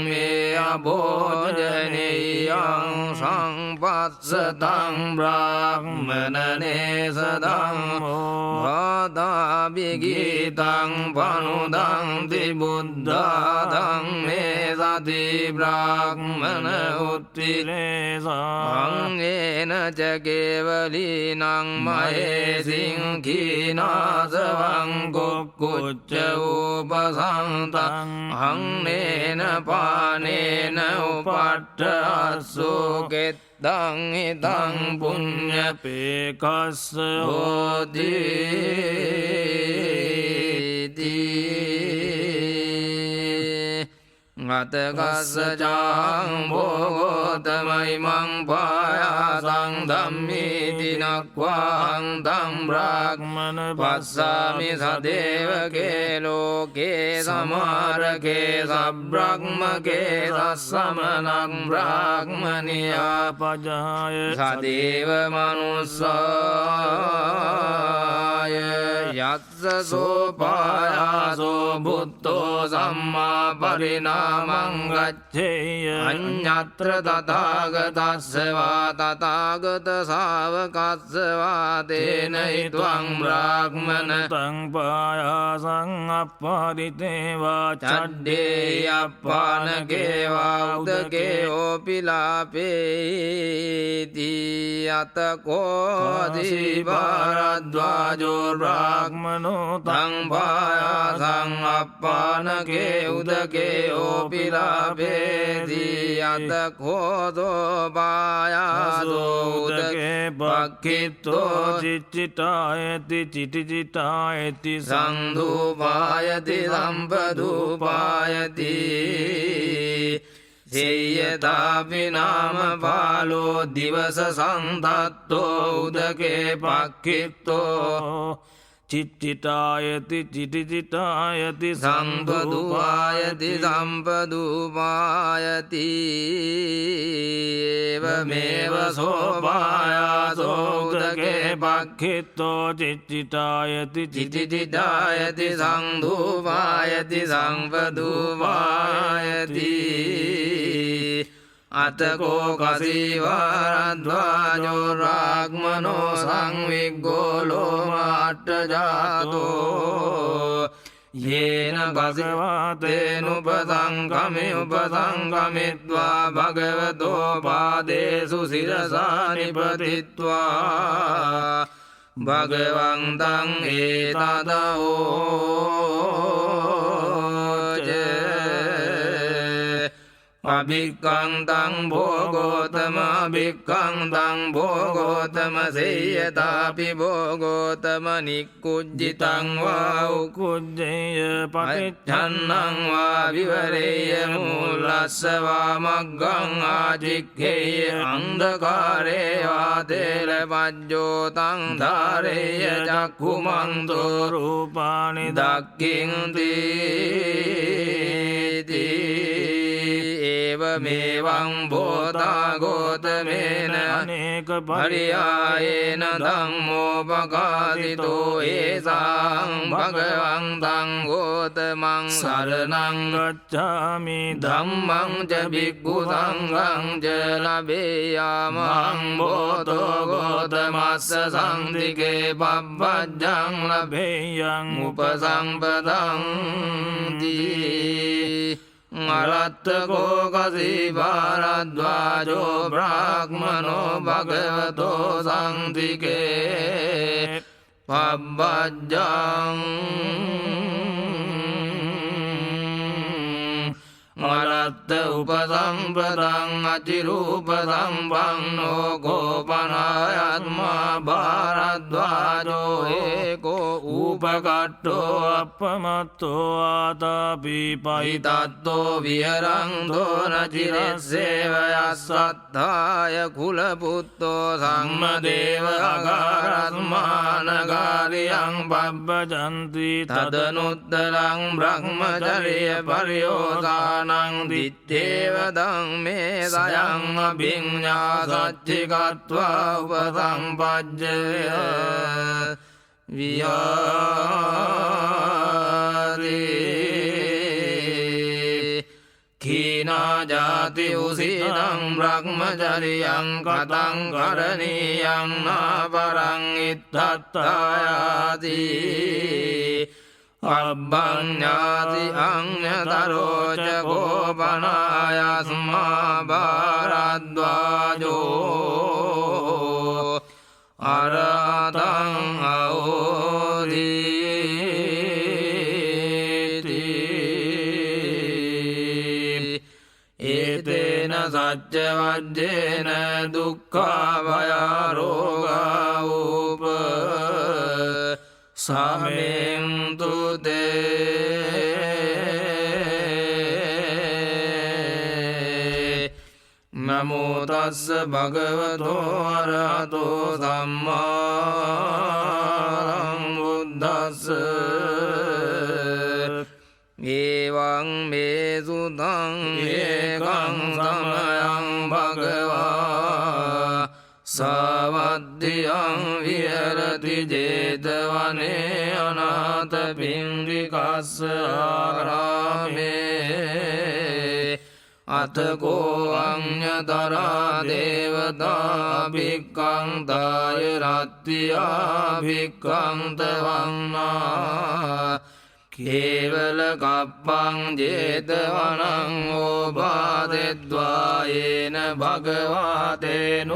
මේ අභෝජනීයං සංපස්සතං බ්‍රාහ්මනනේසදං ගාථාභිගීතං පනුදන්ති බුද්ධාදං මේ සති බ්‍රාහ්මන උත්තිලේසං ඒන ච කේවලීනං මහේසිං කීනාසවං කුක්කුච්ච උපස සන්තං අන්නේන පානේන උපට්ඨස්සු කෙත්තං හිතං පුඤ්ඤ පේකස්ස හෝති අතකස්සජාං භෝගෝතමයිමං පායාසං ධම්මීති නක්වාං තම් බ්‍රාහ්මන පස්සාමි සදේවකේ ලෝකේ සමාරකේ සබ්‍රහ්මකේ සස්සමනං බ්‍රාහ්මනියා පජාය සදේව මනුස්සාය යත්ස සෝපායාසෝ බුද්ධෝ සම්මා පරිණාමං ගච්ඡේය අඤ්ඤත්‍ර තථාගතස්සවා තථාගත ශාවකස්සවා තේන හිත්වං බ්‍රාහ්මන තං පායාසං අප්පාදිතේවා චඩ්ඩේ අප්පානකේ වාඋදකේ ඕපිලාපේති අතකෝදී භාරද්වාජෝ බ්‍රාහ්මනෝ තං පායාසං අප්පානකේ උදකේ ඕපිලාපේති අතකෝදෝ පායාසෝ උදකේ පක්ඛිතෝ චිච්චිතායති චිටිචිතායති සංධූපායති සම්පදූපායති සේයතාපි නාම පාලෝ දිවස සන්තත්තෝ උදකේ පක්ඛිතෝ චිච්චිතායති චිටිචිතායති සම්පදූපායති සම්පදූපායති එවමේව සෝපායාසෝ උදකේ පක්ඛිතෝ චිච්චිතායති චිටිචිතායති සංධූපායති සම්පදූපායති අතකෝ කසීවාරද්වාජෝ රාග්මනෝ සංවිග්ගෝ ලෝමාට්ඨජාතෝ යේන භගවතේනුපසංගමේ උපසංගමිත්වා භගවතෝ පාදේසු සිරසා නිපතිත්වා භගවන්තං ඒතදෝච අභික්ඛන්තං භෝගෝතම අභික්ඛන්තං භෝගෝතම සේයතාපි භෝගෝතම නික්කුජ්ජිතං වා උකුජ්ජේය පටිච්ඡන්නං වා විවරේය මූලස්ස වා මග්ගං ආචික්ඛේය අන්ධකාරේ වා තේලපජ්ජෝ තං ධාරේය චක්ඛුමන්තෝ රූපානි දක්ඛින්ති මේවං බෝධා ගෝතමේන අනේක පරියායේන ධම්මෝපකාරිතෝ ඒසං භගවන්තං ගෝතමං සරණං ගච්ඡාමි ධම්මං ච භික්ඛු සංඝං ච ලබේයාමං බෝධෝ ගෝතමස්ස සම්දිකේ පබ්බජ්ජං ලබේයං උපසම්පදං අරත්තකෝ කසීභාරද්වාජෝ බ්‍රාහ්මනෝ භගවතෝ සංතිකේ පබ්බජ්ජං අරත්ත උපසම්පදං අචිරූප සම්පන්නෝ කෝපනායත්මා භාරද්වාජෝ ඒකෝ උපකට්ඨෝ අපමත්තෝ ආතාපි පහිතත්තෝ විහරන්තෝ නචිරස්සේවයස්සත්තාය කුලපුත්තෝ සම්මදේව අගාරස්මානගාරියං පබ්බජන්ති තදනුත්තරං බ්‍රහ්මචර්ය පරියෝසානං දිත්තේව ධම්මේ සයං අභිඤ්ඤා සච්චිකත්වා උපසම්පජ්ජය විහාරේ කීනා ජාති උසීනං බ්‍රහ්මචරියං කතං කරණීයං නාපරං ඉත්තත්තායාති අබ්බඤ්ඤාති අඤ්ඤතරෝච කෝපනායස්මා භාරද්වාජෝ අරහතං අවෝදීති ඒතේන සච්ච වජ්ජේන දුක්ඛා භයා රෝගා උප සමෙන්තු තේ නමෝ තස්ස භගවතෝ අරහතෝ සම්මා සම්බුද්දස්ස එවං මේ සුතං ඒකං සමයං භගවා සවද්දියං විහෙරති ජේතවනේ අනාථ පින්ඩිකස්ස ආරාමේ අතකෝ අඤ්ඤතරා දේවතා භික්ඛං දාය රත්ත්‍යා භික්ඛං තවන්නා කේවල කප්පං ජේතවනං ඕපාදෙද්වා යේන භගවාතේන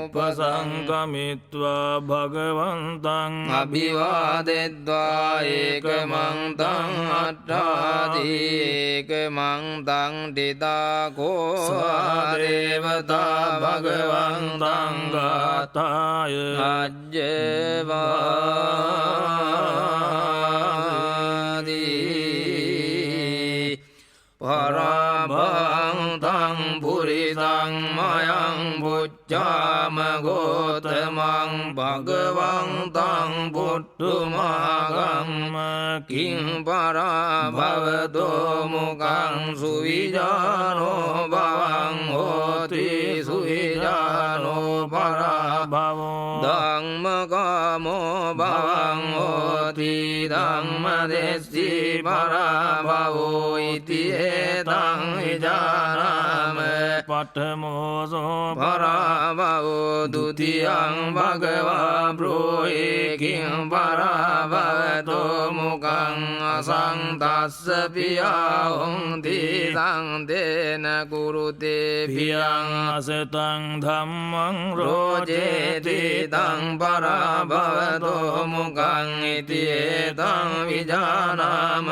උපසංගමිත්වා භගවන්තං අභිවාදෙද්වා ඒකමං තං අට්ඨාදී ඒකමං තං ඩිදාකෝ දේවතා භගවන්තං ගාතාය පරාභං තං පුරිසං මයං පුච්ඡාම ගෝතමං භගවං තං පුට්ඨුමාගම්ම කිං පරාභවතෝ මුඛං සුවිජානෝ භවං හෝති සුවිජානෝ පරාභවෝ ධම්මකාමෝ භවං හෝති ධම්මදෙස්සී පරාභවෝ ඉති ඒතං විජානාම පඨමෝසෝ පරාභවෝ ဒ ුතියං භගවා බ්‍රෝහි කිං පරාභවතෝ මුඛං අසංතස්ස පියා හොන්ති සංදේන කුරුතේ පියං අසතං ධම්මං රෝජේති තං පරාභවතෝ මුඛං ඉති ඒතං විජානාම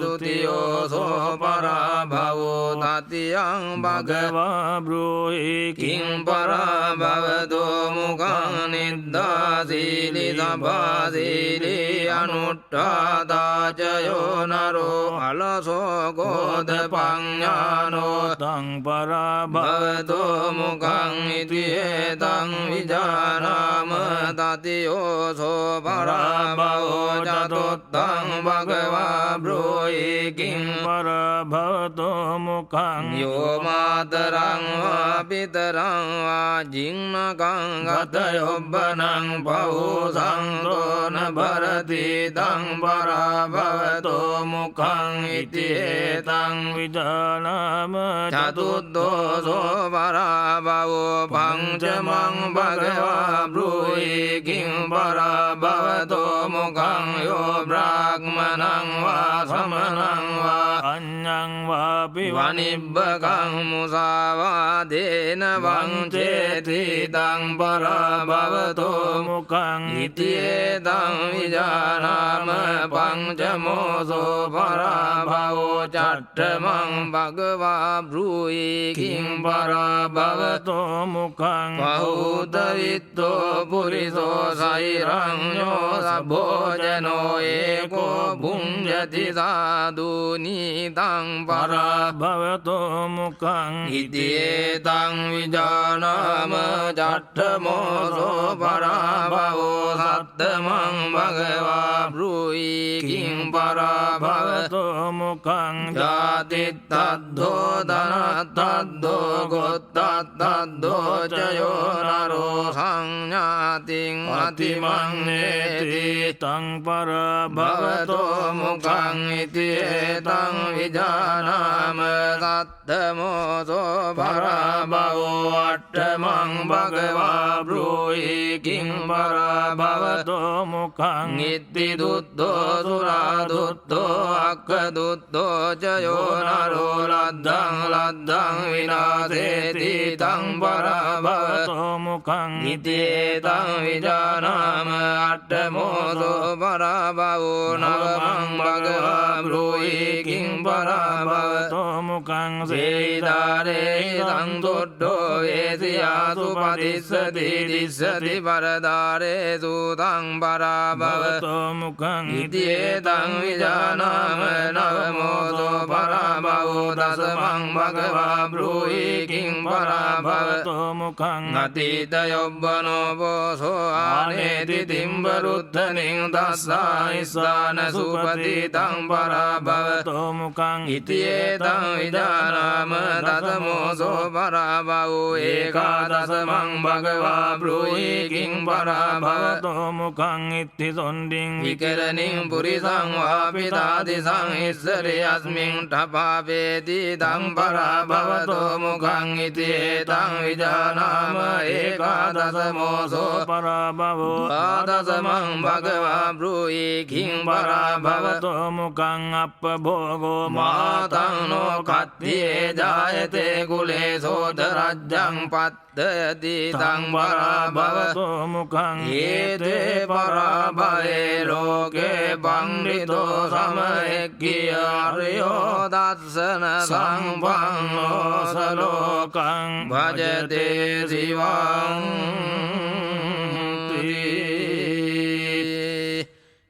ဒ ුතියෝසෝ පරාභවෝ තතියං භගවා බ්‍රෝහි කිං පරාභවතෝ මුඛං නිද්දාසීලි සභාසීලි අනුට්ඨාදාචයෝ නරෝ අලසෝ ගෝධ පඤ්ඤානෝ තං පරාභව භවතෝ මුඛං ඉති ඒතං විජානාම තතියෝසෝ පරාභවෝ චතුත්තං භගවා බ්‍රෝහි කිං පරාභවතෝ මුඛං යෝ මාතරං වා පිතරං වා ජින්නකං ගතයොබ්බනං පහුසංතෝන භරති තං පරාභවතෝ මුඛං ඉති ඒතං විජානාම චතුද්දෝසෝ පරාභවෝ පංචමං භගවා බ්‍රූහි කිං පරාභවතෝ මුඛං යෝ බ්‍රාහ්මණං වා සමනං වා අඤ්ඤං වාපි වනිබ්බකං මුසාවාදේන වංචේති තං පරාභවතෝ මුඛං ඉති ඒතං විජානාම පංචමෝසෝ පරාභවෝ චට්ඨමං භගවා බ්‍රූහි කිං පරාභවතෝ මුඛං බහූතවිත්තෝ පුරිසෝ සෛරඤ්ඤෝ සභෝජනෝ ඒකෝ භුඤ්ජති සාදුනී තං පරාභවතෝ මුඛං ඉති ඒතං විජානාම චට්ඨමෝසෝ පරාභවෝ සත්තමං භගවා බ්‍රූහි කිං පරාභවතෝ මුඛං ජාතිත්තද්ධෝ ධනත්තද්ධෝ ගොත්තත්තද්ධෝ චයෝ නරෝ සංඥාතින් අතිමඤ්ඤේති තං පරාභවතෝ භවතෝ මුඛං ඉති ඒතං විජානාම සත්තමෝසෝ පරාභවෝ අට්ඨමං භගවා බ්‍රූහි කිං පරාභවතෝ මුඛං ඉති දුත්තෝ සුරා දුත්තෝ අක්ඛ දුත්තෝ චයෝ නරෝ ලද්දං ලද්දං විනාශේති තං පරාභවතෝ මුඛං ඉති ඒතං විජානාම අට්ඨමෝසෝ පරාභවෝ නවමං භගවා බ්‍රූහි කිං පරාභවතෝ මුකං සේදාරේ සංතුට්ඨෝ වේසියාසු පතිස්සති දිස්සති පරදාරේ සූතං පරාභව මුකං ඉතියේතං විජානාම නවමෝසෝ පරාභවෝ දසමං භගවා බ්‍රූහි කිං පරාභව මුකං අතීත යොබ්බනෝ පෝසෝ ආනේති තිම්බරුත්තනින් දස්සායිස්සාන සුපතිතං පරාභව මුකං ඉතියේතං විජානාම දසමෝසෝ පරාභවෝ ඒකාදසමං භගවා බ්‍රූහි කිං පරාභව මුකං ඉත්ති සොණ්ඩින් විකරණින් පුරිසං වාපිතාදිසං ඉස්සරේ අස්මින් ඨපාපේති තං පරාභවතෝ මුඛං ඉතේතං විජානාම ඒකාදසමෝසෝ පරාභවෝ ආදසමං භගවා බ්‍රූහි කිං පරාභවතෝ මුකං අප්පභෝගෝ මාතං නෝ කත්තියේ ජායතේ කුලේ සෝද රජ්ජං පත්තයති තං පරාභවතෝ මුකං ඒතේ පරාභවේ ලෝකේ පණ්ඩිතෝ සමෙක්ඛිය අරියෝ දස්සන සංපන්නෝ සලෝකං භජතේ සිවං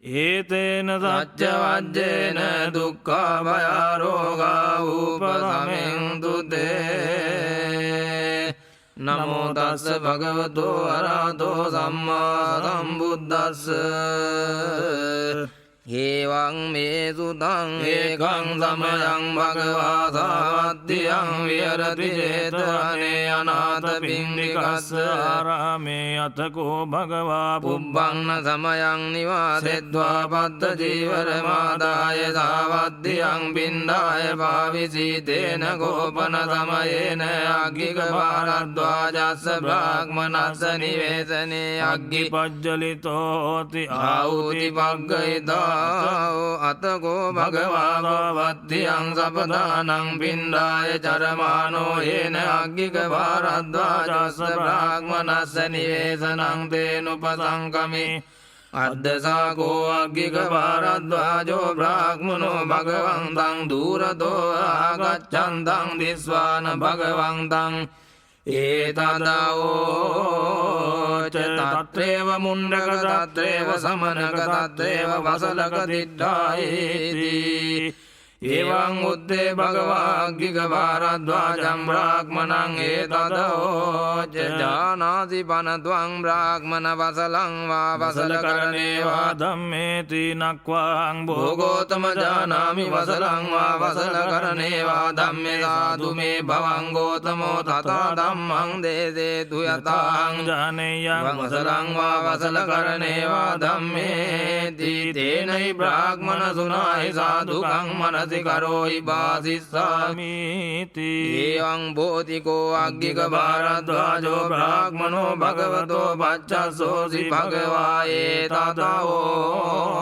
ඒතේන සච්ච වජ්ජේන දුක්ඛා භය රෝගා උපසමෙන්තු තේ නමෝ තස්ස භගවතෝ අරහතෝ සම්මා සම්බුද්දස්ස හේවං මේ සුතං ඒකං සමයං භගවා සාවත්තියං විහෙරති චේතනේ අනාථ පින්ඩිකස්ස ආරාමේ අතකෝ භගවා පුබ්බං සමයං නිවාසෙත්වා පත්ත ජීවර මාදාය සාවත්තියං පින්ඩාය භාවිසීතේන ගෝපන සමයේන අග්ගික භාරද්වාජස්ස බ්‍රාහ්මනස්ස නිවේසනේ අග්ගි පජ්ජලිතෝ හෝති ආහුති පග්ගයිතා අතකෝ භගවානෝ වත්තියං සපදානං පින්ඩාය චරමානෝ යේන අග්ගික භාරද්වාජස්ස බ්‍රාහ්මනස්ස නිවේසනං තේනුපසංකමි අද්දසාකෝ අග්ගික භාරද්වාජෝ බ්‍රාහ්මනෝ භගවන්තං දූරතෝ ආගච්ඡන්තං දිස්වාන භගවන්තං ඒතදාවෝච තත්‍රේව මුණ්ඩක තත්‍රේව සමනක තත්‍රේව වසලක දිට්ඨායේති එවං උද්දේ භගවාග්ගික භාරද්වාජං බ්‍රාහ්මණං ඒතදෝච ජානාසි පනත්වං බ්‍රාහ්මණ වසලං වා වසල කරණේවා ධම්මේති නක්වාං භෝගෝතම ජානාමි වසලං වා වසල කරණේවා ධම්මේ සාදු මේ භවං ගෝතමෝ තථා ධම්මං දේසේතු යතාං ජානේයං වසලං වා වසල කරණේවා ධම්මේති තේනයි බ්‍රාහ්මණ සුනායි සාදුකං මනස කරෝයි බාසිස්සාමීති ඒවං බෝධිකෝ අග්ගික භාරද්වාජෝ බ්‍රාහ්මනෝ භගවතෝ පච්චස්සෝසි භගවායේ තතවෝච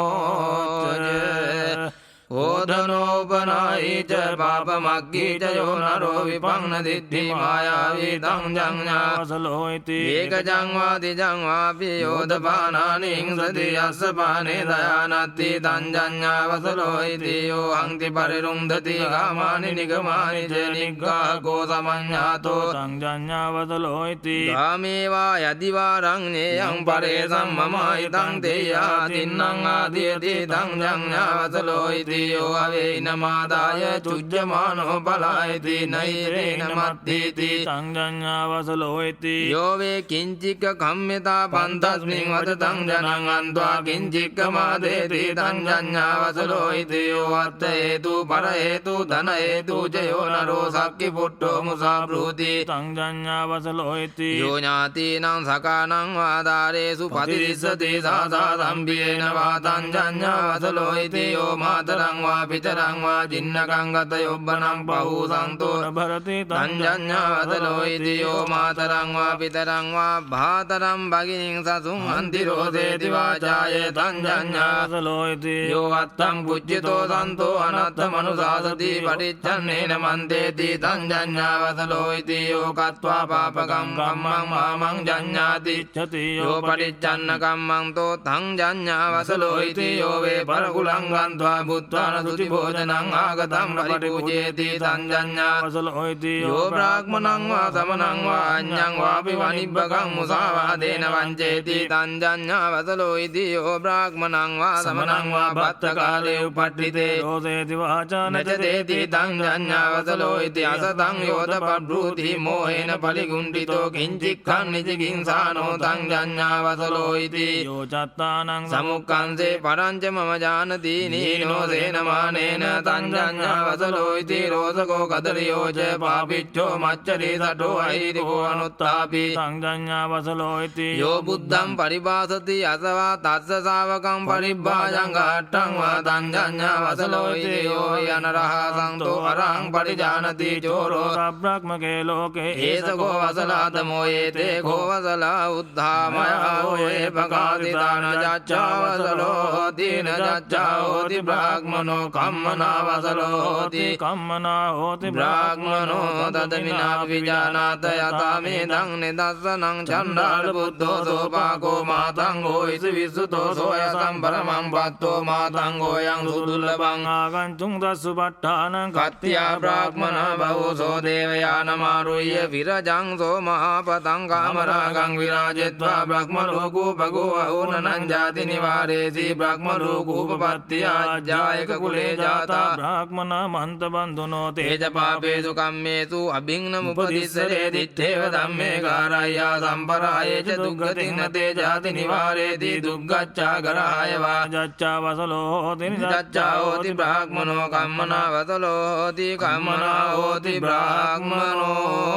ඕධනෝපනායිච පාපමග්ගීච යෝ නරෝ විපංන දිට්ඨි මායාවී තං ජඤ්ඤා වසලෝයිති ඒකජං වාදි ජං වාපි යෝධපානානිං සති යස්ස පානේ දයානත්ති තං ජඤ්ඤා වසලෝයිති යෝ අංති පරිරුන්ධති කාමානි නිගමානි ච නිග්ගාකෝ සමඤ්ඤාතෝ තං ජඤ්ඤා වසලෝයිති කාමේවා යදිවා රඤ්ඤේයං පරේසම් මමයිතං තේයා තින්නං ආදීති තං ජඤ්ඤා වසලෝයිති යෝ අවේනමාදාය චුජ්ජමානෝ පලායති නෛරේන මත්තේති තං ජඤ්ඤා වසලෝයිති යෝ වේ කිංචික කම්මිතා පන්තස්මින් වදතං ජනං අන්त्वा කිංචික මාදේති තං ජඤ්ඤා වසලෝයිති යෝ අත්ථ හේතු පර හේතු ධන හේතු ජයෝ නරෝ සක්කි පුට්ඨෝ මුසා බ්‍රූති තං ජඤ්ඤා වසලෝයිති යෝ ඥාතිනං සකානං වාදාරේසු පතිරිස්සති සාසා සම්බියේන වාතං ජඤ්ඤා වසලෝයිති යෝ මාතරං වා පිතරං වා ජින්නකං ගත යොබ්බනං පහූ සන්තෝ භරති තං ජඤ්ඤා වසලෝයිති යෝ මාතරං වා පිතරං වා භාතරං භගිනින් සසුං අන්තිරෝසේති වාචාය තං ජඤ්ඤා වසලෝයිති යෝ අත්තං පුජ්ජිතෝ සන්තෝ අනත්ථ මනුසාසති පටිච්චන්නේන මන්දේති තං ජඤ්ඤා වසලෝයිති යෝ කତ୍වා පාපකම් කම්මං මාමං ජඤ්ඤාති චති යෝ පටිච්චන්න කම්මං තෝ තං ජඤ්ඤා වසලෝයිති යෝ වේ පරකුලං ගන්त्वा බුත්වා උත්තාන සුචි භෝජනං ආගතං පරිපූජේති සංජඤ්ඤා වසලෝයිති යෝ බ්‍රාහ්මණං වා සමනං වා අඤ්ඤං වාපි වනිබ්බකං මුසාවාදේන වංචේති සංජඤ්ඤා වසලෝයිති යෝ බ්‍රාහ්මණං වා සමනං වා බත්තකාලේ උපට්ඨිතේ දෝසේති වාචාන නචතේති සංජඤ්ඤා වසලෝයිති අසතං යෝත පබ්‍රූති මෝහේන පලිගුණ්ඨිතෝ කිංචික්ඛං නිචිකින්සානෝ සංජඤ්ඤා වසලෝයිති යෝ චත්තානං සමුක්ඛංසේ පරංච මම ජානති නීනෝ සේනමානේන සංජඤ්ඤා වසලෝයිති රෝසකෝ කදරියෝ ච පාපිච්ඡෝ මච්චරේ සටෝ අයිරිකෝ අනුත්තාපි සංජඤ්ඤා වසලෝයිති යෝ බුද්ධං පරිභාසති අසවා තස්ස ශාවකං පරිභාජං ගාට්ඨං වා සංජඤ්ඤා වසලෝයිති යෝ යනරහසං තෝ අරං පරිජානති චෝරෝ සබ්‍රක්මකේ ලෝකේ ඒසකෝ වසලාතමෝ ඒතේ කෝ වසලා උද්ධාමයෝ ඒ පකාදිතාන ජච්ඡාවසලෝති න ජච්ඡාෝති බ්‍රාහ්මනෝ කම්මනා වසලෝති කම්මනා හෝති බ්‍රාහ්මනෝ තදමිනා විජානාත යතා මේදං නිදස්සනං චණ්ඩාල බුද්ධෝ සෝපාකෝ මාතං හෝයිස විසුතෝ සෝයසං පරමං පත්තෝ මාතං හෝයං සුදුල්ලභං ආගන්තුං දස්සුපට්ඨානං කත්තියා බ්‍රාහ්මනා බහුසෝ දේවයානමාරුය්‍ය විරජං සෝ මහපතං කාමරාගං විරාජෙත්වා බ්‍රහ්මලෝකූපගෝ අහෝනනං ජාති නිවාරේසි බ්‍රහ්මලෝකූපපත්තියා ජායක කුලේ ජාතා බ්‍රාහ්මනා මන්ත බන්දුනෝ තේජපාපේසු කම්මේසු අභින්නමුපදිස්සරේ දිත්තේව ධම්මේ කාරය්‍යා සම්පරායේච දුක්ගතින් නතේ ජාති නිවාරේති දුක්ගච්ඡා ගරායවා ජච්ඡා වසලෝ හෝති ජච්ඡා හෝති බ්‍රාහ්මනෝ කම්මනා වසලෝ හෝති කම්මනා හෝති බ්‍රාහ්මනෝති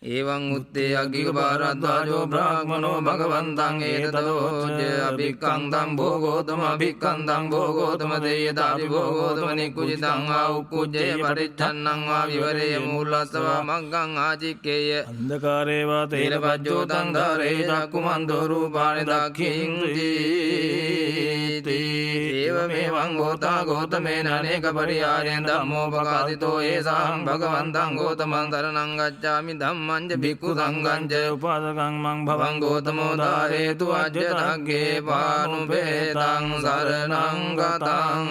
එවං උත්තේ අග්ගික භාරද්වාජෝ බ්‍රාහ්මනෝ භගවන්තං ඒතදෝච අභික්ඛන්තං භෝගෝතම අභික්ඛන්තං භෝගෝතම දේයතාපි භෝගෝතම නික්කුජිතං වා උක්කුජ්ජේ පරිච්ඡන්නං වා විවරේ මූලස්සවා මග්ගං ආචික්කේය අන්ධකාරේ වා තේරපජ්ජෝ තන්තරේ චක්කුමන්තෝ රූපානි දක්ඛින්ති ඒවමෙවං ගෝතා ගෝතමේන අනේක පරියාරෙන් ධම්මෝපකාදිතෝ ඒසං භගවන්තං ගෝතමං සරණං ගච්ඡාමි ධම්මං च भिक्खु संघं च උපාසකං මං भवं गौतमो धारयतु अज्जतग्गे पानुपेतं शरणं गतं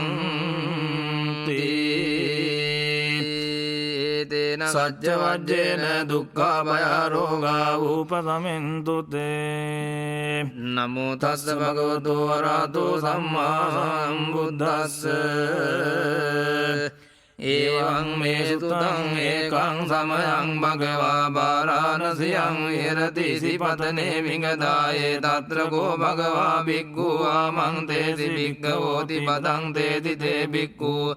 तेन सज्जवज्जेन दुःखाभयारोगा උපසමෙන්තු තේ नमो तस्स भगवतो अरहतो सम्मा सम्बुद्धस्स एवं मे सुतं एकं समयं भगवा वाराणस्यां विहरति सिपतने विगदाये तत्र को भगवा भिक्खु आमं तेसि भिक्खवोति पदं तेति ते भिक्खु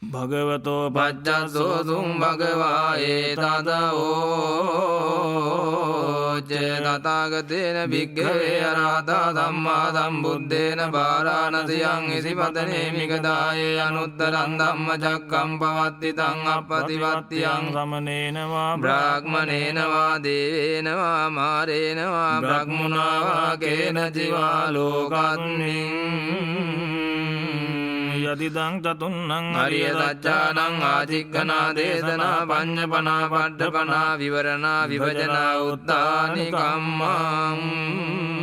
भगवतो पज्जसो सुं भगवा एतदोच तथागतेन भिक्खवे अरहता सम्मा सम्बुद्धेन वाराणस्यां सिपतने विगदाये अनुत्तरं धम्मचक्कं पवत्तितं अपतिपत्तियं සමනේන වා ब्राह्मणेन वा देवेन वा मारेण वा ब्रह्मणा वा केनचिवा लोकस्मिन् යදිදං චතුන්නං हरिय सच्चानं आचिक्कना देशना पञ्चपना पट्टपना विवरणा विभजना उत्तानि कम्मम्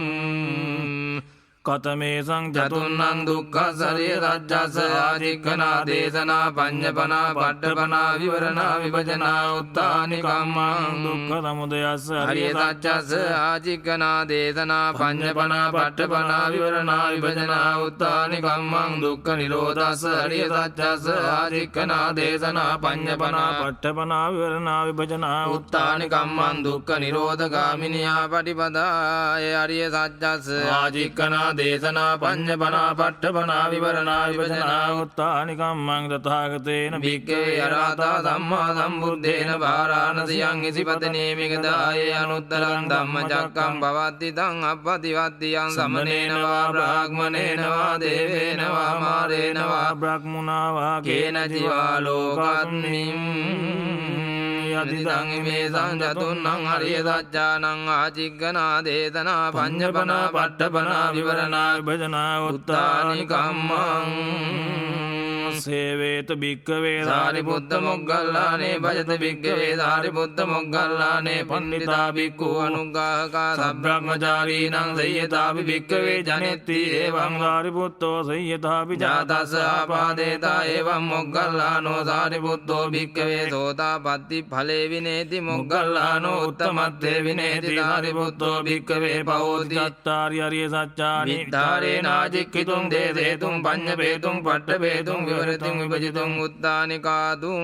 කතමේසං චතුන්නං දුක්ඛ සරිය සත්‍යස්ස ආචික්ඛනා දේශනා පඤ්ඤපනා පට්ඨපනා විවරණා විභජනා උත්තානි කම්මං දුක්ඛ සමුදයස්ස හරිය සත්‍යස්ස ආචික්ඛනා දේශනා පඤ්ඤපනා පට්ඨපනා විවරණා විභජනා උත්තානි කම්මං දුක්ඛ නිරෝධස්ස හරිය සත්‍යස්ස ආචික්ඛනා දේශනා පඤ්ඤපනා පට්ඨපනා විවරණා විභජනා උත්තානි කම්මං දුක්ඛ නිරෝධගාමිනියා පටිපදාය හරිය සත්‍යස්ස ආචික්ඛනා දේශනා පඤ්ඤපනා පට්ඨපනා විවරණා විභජනා උත්තානි කම්මං තථාගතේන භික්ඛවේ අරහතා සම්මා සම්බුද්දේන වාරාණසියං ඉසිපතනේ මිගදායේ අනුත්තරං ධම්මචක්කං පවත්ති තං අප්පතිවත්තියං සමනේන වා බ්‍රාහ්මනේන වා දේවේන වා මාරේන වා බ්‍රහ්මුණා වා කේනචිවා ලෝකස්මින් යදිදං මේ සංජතුන්නං හරිය සත්‍යානං ආචික්ඛනා දේශනා පඤ්ඤපනා පට්ඨපනා විවරණා විභජනා උත්තානි කම්මං සේවේත භික්කවේ සාරිපුත්ත මොග්ගල්ලානේ භජත භික්ඛවේ සාරිපුත්ත මොග්ගල්ලානේ පණ්ඩිතා භික්ඛු අනුග්ගාහකා සබ්‍රහ්මචාරීනං සය්‍යතාපි භික්ඛවේ ජනෙත්ති එවං සාරිපුත්තෝ සය්‍යතාපි ජාතස්ස ආපාදේතා එවං මොග්ගල්ලානෝ සාරිපුත්තෝ භික්ඛවේ සෝතාපට්ටි ඵලේ විනේති මොග්ගල්ලානෝ උත්තමත්තේ විනේති සාරිපුත්තෝ භික්ඛවේ පවෝති චත්තාරි අරිය සත්‍යානි විත්තාරේ නාජික්ඛිතුං දේසේතුං පඤ්ඤපේතුං පට්ඨපේතුං විවරතිං විභජිතුං උත්තානිකාතුං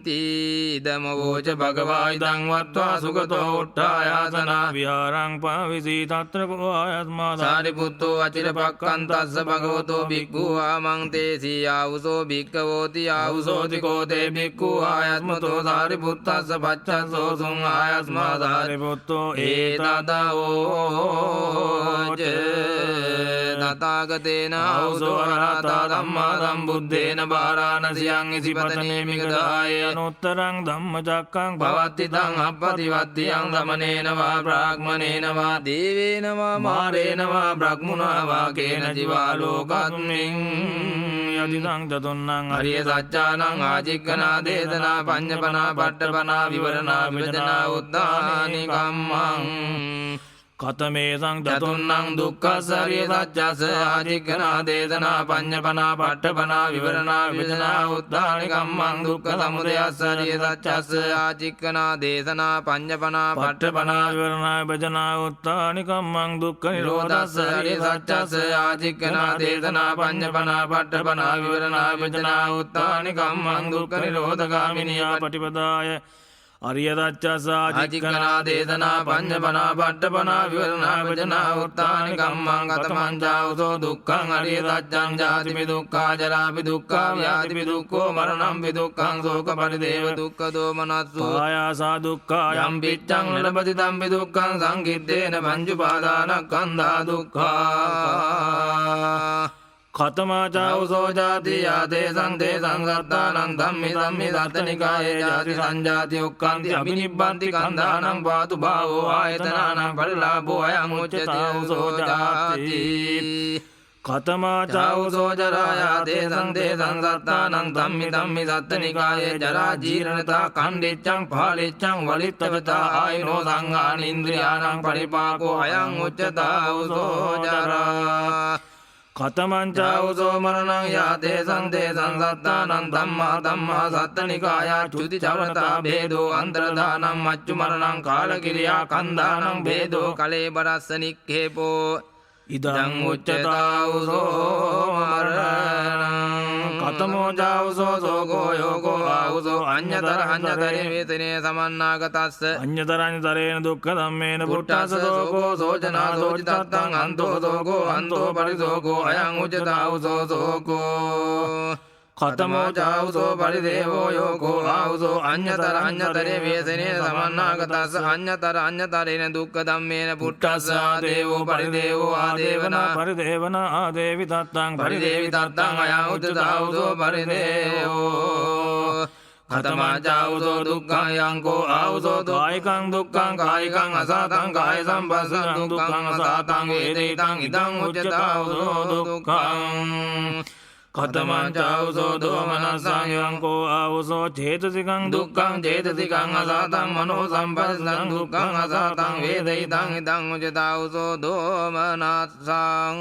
තීදමවෝච භගවා ඉදං වත්වා සුගතෝ උට්ඨායාසනා විහාරං පවිසී තත්‍රකෝ ආයස්මා සාරිපුත්තෝ අචිරපක්ඛන්තස්ස භගවතෝ භික්ඛු ආමං තේසී ආවුසෝ භික්ඛවෝති ආවුසෝති කෝතේ භික්ඛු ආයස්මතෝ සාරිපුත්තස්ස පච්චස්සෝ සුං ආයස්මා සාරිපුත්තෝ ඒතදෝච තථාගතේන ආවුසෝ අරහතා ධම්මා සම්බුද්දේන බාරාණසියං ඉසිපතනේ මිගදාය අනුත්තරං ධම්මචක්කං පවත්ති තං අප්පතිවත්තියං සමනේන වා බ්‍රාහ්මනේන වා දේවේන වා මාරේන වා බ්‍රහ්මුණා වා කේන ජීවා ලෝකස්මින් යදිදං චතුන්නං අරිය සත්‍යානං ආචික්කනා දේශනා පඤ්ඤපනා පට්ඨපනා විවරණා විවදනා උත්තානි කම්මං කතමේසං චතුන්නං දුක්ඛස්ස අරිය සත්‍යස්ස ආචික්කනා දේශනා පඤ්ඤපනා පට්ඨපනා විවරණා විවදනා උත්තානි කම්මං දුක්ඛ සමුදයස්ස අරිය සත්‍යස්ස ආචික්කනා දේශනා පඤ්ඤපනා පට්ඨපනා විවරණා විභජනා උත්තානි කම්මං දුක්ඛ නිරෝධස්ස අරිය සත්‍යස්ස ආචික්කනා දේශනා පඤ්ඤපනා පට්ඨපනා විවරණා විවදනා උත්තානි කම්මං දුක්ඛ නිරෝධගාමිනියා පටිපදාය අරිය සත්‍යස්ස ආචික්කනා දේශනා පඤ්ඤපනා පට්ඨපනා විවරණා විවදනා උත්තානි කම්මං කතමං ජාවසෝ දුක්ඛං අරිය සත්‍යං ජාතිපි දුක්ඛා ජරාපි දුක්ඛා ව්‍යාධිපි දුක්ඛෝ මරණම්පි දුක්ඛං ශෝක පරිදේව දුක්ඛ දෝමනස්සෝ ආයාසා දුක්ඛා යම් පිච්ඡං ලබති තම්පි දුක්ඛං සංකිද්දේන පංච උපාදානස්කන්ධා දුක්ඛා කතමාචාවසෝ ජාතියා දේසං දේසං සත්තානං ධම්මි ධම්මි සත්තනිකායේ ජාති සංජාති උක්ඛන්ති අබිනිබ්බන්ති කන්දානං පාතු භාවෝ ආයතනානං පරිලාභෝ අයං උච්චතාවසෝ ජාති කතමාචාවසෝ ජරායා දේසං දේසං සත්තානං ධම්මි ධම්මි සත්තනිකායේ ජරා ජීර්ණතා කණ්ඩෙච්ඡං පාලෙච්ඡං වලිත්තවතා ආයනෝ සංඝාන ඉන්ද්‍රියාණං පරිපාකෝ අයං උච්චතාවසෝ ජරා කතමංචාවසෝ මරණං යා දේසං දේසං සත්තානං ධම්මා ධම්මා සත්තනිකායා චුති චවනතා භේදෝ අන්තරදානං මච්චු මරණං කාලකිරියා කන්දානං භේදෝ කලේබරස්ස නික්ඛේපෝ ඉදං උච්චතාවසෝ මරණං කතමෝ ජාවසෝ සෝකෝ යෝකෝ ආවසෝ අඤ්ඤතර අඤ්ඤතරේ වේතනේ සමන්නාගතස්ස අඤ්ඤතරඤ්ඤතරේන දුක්ඛ ධම්මේන පුට්ඨස්ස සෝකෝ සෝචනා සෝචිතත්තං අන්තෝ සෝකෝ අන්තෝ පරිසෝකෝ අයං උච්චතාවසෝ සෝකෝ කතමෝ ජාවසෝ පරිදේවෝ යෝකෝ ආවසෝ අඤ්ඤතර අඤ්ඤතරේ වේසනේ සමන්නාගතස්ස අඤ්ඤතර අඤ්ඤතරේන දුක්ඛ ධම්මේන පුට්ඨස්ස ආදේවෝ පරිදේවෝ ආදේවනා පරිදේවනා ආදේවි තත්තං පරිදේවි තත්තං අයං උච්චතාවසෝ පරිදේවෝ කතමාචාවසෝ දුක්ඛං යංකෝ ආවසෝ කායිකං දුක්ඛං කායිකං අසාතං කාය සම්පස්සං දුක්ඛං අසාතං වේදිතං ඉදං උච්චතාවසෝ දුක්ඛං කතමාචාවසෝ දෝමනස්සං යංකෝ ආවසෝ චේතසිකං දුක්ඛං චේතසිකං අසාතං මනෝ සම්පස්සං දුක්ඛං අසාතං වේදිතං ඉදං උච්චතාවසෝ දෝමනස්සං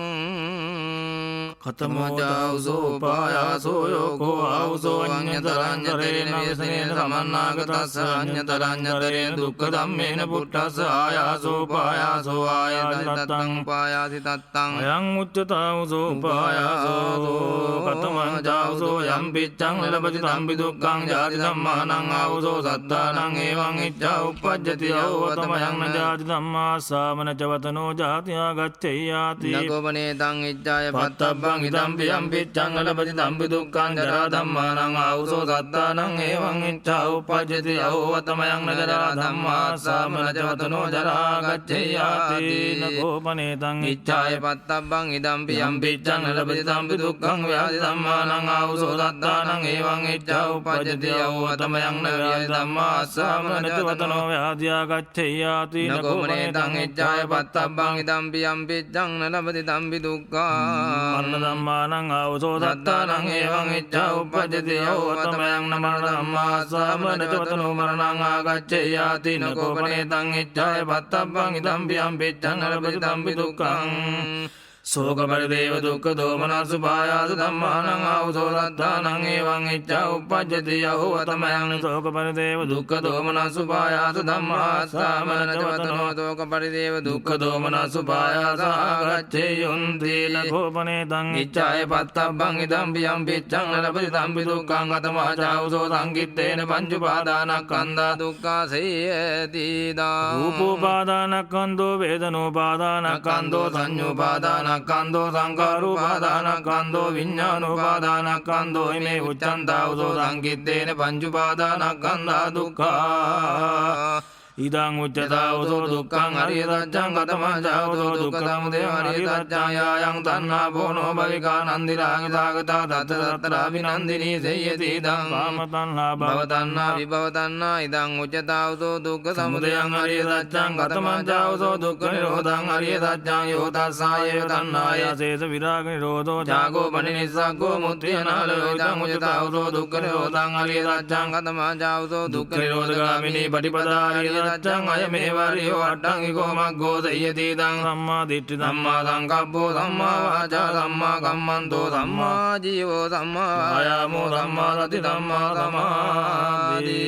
කතමාචාවසෝ පායාසෝ යෝකෝ ආවසෝ අඤ්ඤතරඤ්ඤතරේන වේසනේන සමන්නාගතස්ස අඤ්ඤතරඤ්ඤතරේන දුක්ඛ ධම්මේන පුට්ඨස්ස ආයාසෝ පායාසෝ ආයතත්තං පායාසි තත්තං අයං උච්චතාවසෝ පායාසෝ කතමං ජාවසෝ යම් පිච්ඡං ලබති තම්පි දුක්ඛං ජාති ධම්මානං ආවසෝ සත්තානං එවං ඉච්ඡා උප්පජ්ජති යෝවතමයන් යං ජාති ධම්මා සාමන චවතනෝ ජාතියා ගච්ඡයාති නගෝපනේ තං ඉච්ඡාය පත්තබ්බං ඉදම්පි යම් පිච්ඡං ලබති තම්පි දුක්ඛං ජරා ධම්මානං ආවසෝ සත්තානං එවං ඉච්ඡා උප්පජ්ජති යෝවතමයන් ජරා ධම්මා සාමන චවතනෝ ජරා ගච්ඡයාති නගෝපනේ තං ඉච්ඡාය පත්තබ්බං ඉදම්පි යම් පිච්ඡං ලබති තම්පි දුක්ඛං ව්‍යාධි ධම්මානං ආවුසෝ සත්තානං එවං ඉච්ඡා උපජ්ජති යෝතමයන් ව්‍යාධි ධම්මා අස්සාමන චවතනෝ ව්‍යාධියා ගච්ඡයාති නකෝමනේ තං ඉච්ඡාය පත්තබ්බං ඉදම්පි යම්පිච්ඡං නලබති තම්පි දුක්ඛා මරණ ධම්මානං ආවුසෝ සත්තානං එවං ඉච්ඡා උපජ්ජති යෝතමයන් මරණ ධම්මා අස්සාමන චවතනෝ මරණං ආගච්ඡයාති නකෝමනේ තං ඉච්ඡාය පත්තබ්බං ඉදම්පි යම්පිච්ඡං නලබති තම්පි දුක්ඛං සෝක පරිදේව දුක්ඛ දෝමනස් උපායාස ධම්මානං ආවුසෝ සත්තානං එවං ඉච්ඡා උපජ්ජති යෝතමයන් සෝක පරිදේව දුක්ඛ දෝමනස් උපායාස ධම්මා සාමන චවතනෝ සෝක පරිදේව දුක්ඛ දෝමනස් උපායාස ආගච්ඡේයොන්ති නකෝපනේ තං ඉච්ඡාය පත්තබ්බං ඉදම්පි යම්පිච්ඡං නලබති තම්පි දුක්ඛං අතමා චාවුසෝ සංකිට්ඨේන පංච උපාදානස්කන්ධා දුක්ඛාසේති දා රූපෝපාදානස්කන්ධෝ වේදනෝපාදානස්කන්ධෝ සංඤ්ඤෝපාදානස්කන්ධෝ සංඛාරෝපාදානස්කන්ධෝ විඤ්ඤාණෝපාදානස්කන්ධෝ ඉමේ උච්ඡන්තා උසෝ සංකිට්ඨේන පංච උපාදානස්කන්ධා දුක්ඛා ඉදං උච්චතා උසෝ දුක්ඛං අරිය සත්‍යං කතමං චාවුසෝ දුක්ඛ සමුදය අරිය සත්‍යං යායං තණ්හා පෝනෝ භවිකා නන්දිරාග සාගතා තත් සතරා විනන්දිනී සේයති ඉදං කාම තණ්හා භව තණ්හා විභව තණ්හා ඉදං උච්චතා උසෝ දුක්ඛ සමුදයං අරිය සත්‍යං කතමං චාවුසෝ දුක්ඛ නිරෝධං අරිය සත්‍යං යෝ තස්සාය තණ්හාය ශේෂ විරාග නිරෝධෝ ජාගෝ පටිනිස්සග්ගෝ මුත්‍රියනාලෝ ඉදං උච්චතා උසෝ දුක්ඛ නිරෝධං අරිය සත්‍යං කතමං චාවුසෝ දුක්ඛ නිරෝධගාමිනී පටිපදා අරිය සත්‍යං අයමේ වරියෝ අට්ඨංගිකෝ මග්ගෝ සයති දං සම්මා දිට්ඨි ධම්මා සංකප්පෝ සම්මා වාචා සම්මා කම්මන්තෝ සම්මා ජීවෝ සම්මා වායාමෝ සම්මා සති සම්මා සමාධි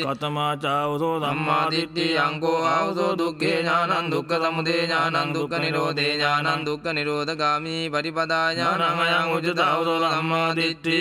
කතමා චාවුසෝ සම්මා දිට්ඨි අංකෝ ආවසෝ දුක්ඛේ ඥානං දුක්ඛ සමුදය ඥානං දුක්ඛ නිරෝධේ ඥානං දුක්ඛ නිරෝධගාමී පටිපදා ඥානං අයං උච්චතාවසෝ සම්මා දිට්ඨි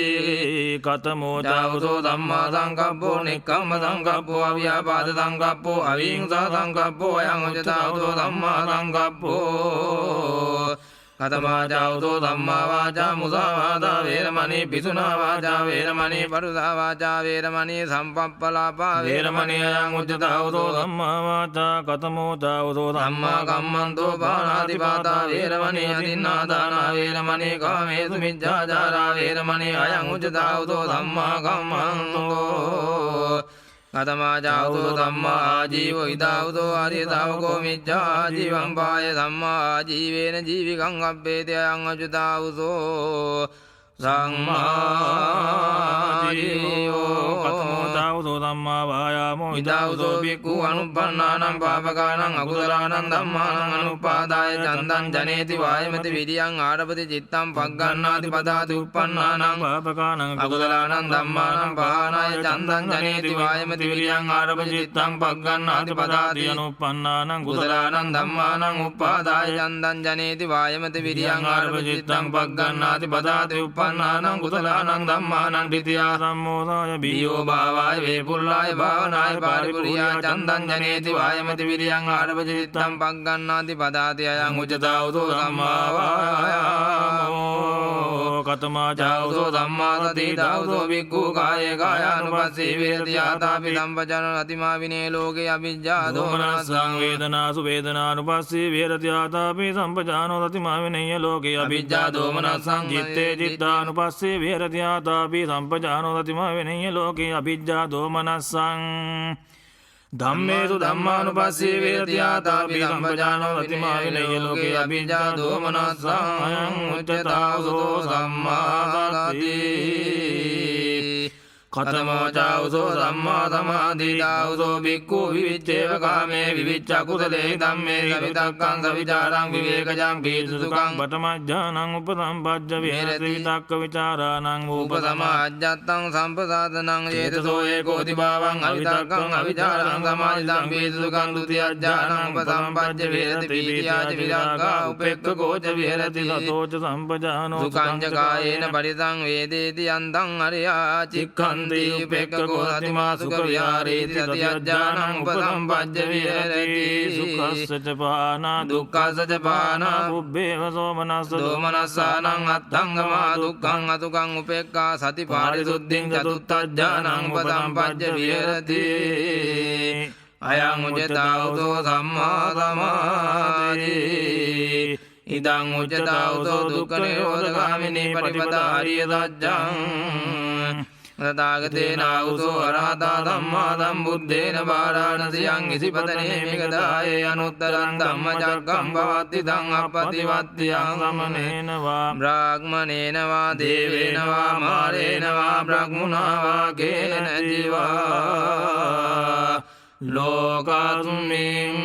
කතමෝ චාවුසෝ සම්මා සංකප්පෝ නික්කම්ම සංකප්පෝ අව්‍යාපාද සංකප්පෝ අවිහිංසා සංකප්පෝ අයං උච්චතාවසෝ සම්මා සංකප්පෝ කතමා චාවුසෝ සම්මා වාචා මුසාවාදා වේරමණී පිසුනා වාචා වේරමණී පරුසා වාචා වේරමණී සම්පප්පලාපා වේරමණී අයං උච්චතාවසෝ සම්මා වාචා කතමෝ චාවුසෝ සම්මා කම්මන්තෝ පාණාතිපාතා වේරමණී අදින්නාදානා වේරමණී කාමේසු මිච්ඡාචාරා වේරමණී අයං උච්චතාවසෝ සම්මා කම්මන්තෝ කතමා චාවුසෝ සම්මා ආජීවෝ ඉදාවුසෝ ආර්ය ශාවකෝ මිච්ඡා ආජීවං පාය සම්මා ආජීවේන ජීවිකං අබ්බේතය අං අජුතාවුසෝ සම්මා ජීවෝ කතමෝ චාවුසෝ සම්මා වායාමෝ ඉදාවුසෝ බික්ඛු අනුප්පන්නානං පාපකානං අකුසලානං ධම්මානං අනුපාදාය චන්දං ජනේති වායමති විරියං ආරපති චිත්තං පග්ගණ්ණාති පදාති උප්පන්නානං පාපකානං අකුසලානං ධම්මානං පානාය චන්දං ජනේති වායමති විරියං ආරපති චිත්තං පග්ගණ්ණාති පදාති අනුප්පන්නානං කුසලානං ධම්මානං උපාදාය චන්දං ජනේති වායමති විරියං ආරපති චිත්තං පග්ගණ්ණාති පදාති උප්පන්නානං කුසලානං ධම්මානං ද්විතියා සම්මෝදාය බියෝ භාවාය වේපුල්ලාය භාවනාය පාරිපුරියා චන්දං ජනේති වායමති විරියං ආරපති චිත්තං පග්ගණ්ණාති පදාති අයං උච්චතාවසෝ සම්මා වායාමෝ කතමා චාවුසෝ සම්මා සති දාවුසෝ බික්ඛු කායේ කායානුපස්සී විහෙරති ආතාපි සම්පජාන අතිමා විනේ ලෝකේ අවිජ්ජා දෝමනස්සං වේදනාසු වේදනානුපස්සී විහෙරති ආතාපි සම්පජානෝ තතිමා විනේය ලෝකේ අවිජ්ජා දෝමනස්සං චිත්තේ චිත්තානුපස්සී විහෙරති ආතාපි සම්පජානෝ තතිමා විනේය ලෝකේ අවිජ්ජා දෝමනස්සං ධම්මේසු ධම්මානුපස්සී විහෙරති ආතාපි සම්පජානෝ තතිමා විනේය ලෝකේ අවිජ්ජා දෝමනස්සං අයං උච්චතාවසෝ සම්මා සති කතමෝ චාවුසෝ සම්මා සමාධි දාවුසෝ බික්ඛු විවිච්ඡේව කාමේ විවිච්ඡ කුසලේ ධම්මේ විතක්කං සවිචාරං විවේකජං පීසුසුඛං පඨමඥානං උපසම්පජ්ජ විහෙරති විතක්ක විචාරාණං උපසමාජ්ජත්තං සම්පසාදනං චේතසෝ ඒකෝති භාවං අවිතක්කං අවිචාරං සමාධිතං පීසුසුඛං ဒ ුතියඥානං උපසම්පජ්ජ විහෙරති පීතියාච විරාගා උපෙක්ඛකෝච විහෙරති සතෝච සම්පජානෝ සුඛං ච කායේන පරිසං වේදේති යන්තං අරියා චික්ඛං උපෙක්ඛකෝ සතිමා සුඛ විහාරේති සතියඥානං උපසම්පජ්ජ විහෙරති සුඛස්සච පානා දුක්ඛස්සච පානා පුබ්බේව සෝමනස්ස දෝමනස්සානං අත්ථංගමා දුක්ඛං අතුකං උපේක්ඛා සති පාරිසුද්ධින් චතුත්ථඥානං උපසම්පජ්ජ විහෙරති අයං උච්චතාවසෝ සම්මා සමාධි ඉදං උච්චතාවසෝ දුක්ඛ නිරෝධගාමිනී පටිපදා ආරිය සත්‍යං තථාගතේන ආවුසෝ අරහතා ධම්මා සම්බුද්දේන වාරාණසියං ඉසිපතනේ මිගදායේ අනුත්තරං ධම්මචක්කම් භවති තං අප්පතිවත්තියං සමනේන වා බ්‍රාහ්මනේන වා දේවේන වා මාරේන වා බ්‍රහ්මුණා වා කේන ජීවා ලෝකස්මින්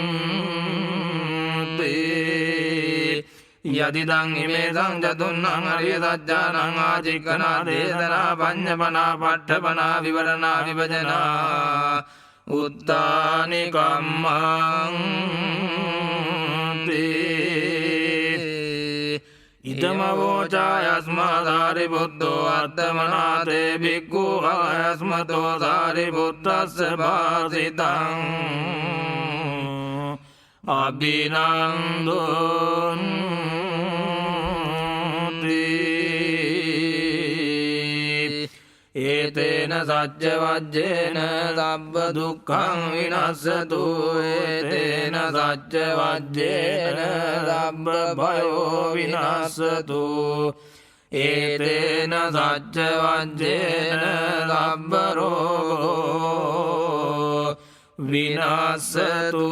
යදිදං ඉමේ සංජතුන්නං අරිය සත්‍යානං ආචික්කනා දේශනා පඤ්ඤපනා පට්ඨපනා විවරණා විභජනා උත්තානි කම්මං ඉදමවෝචායස්මා සාරිපුත්තෝ අත්තමනාතේ භික්ඛු ආයස්මතෝ සාරිපුත්තස්ස භාසිතං අභිනන්දොන් ඒතේන සච්ච වජ්ජේන සබ්බ දුක්ඛං විනස්සතු ඒතේන සච්ච වජ්ජේන සබ්බ භයෝ විනස්සතු ඒතේන සච්ච වජ්ජේන සබ්බ රෝගෝ විනස්සතු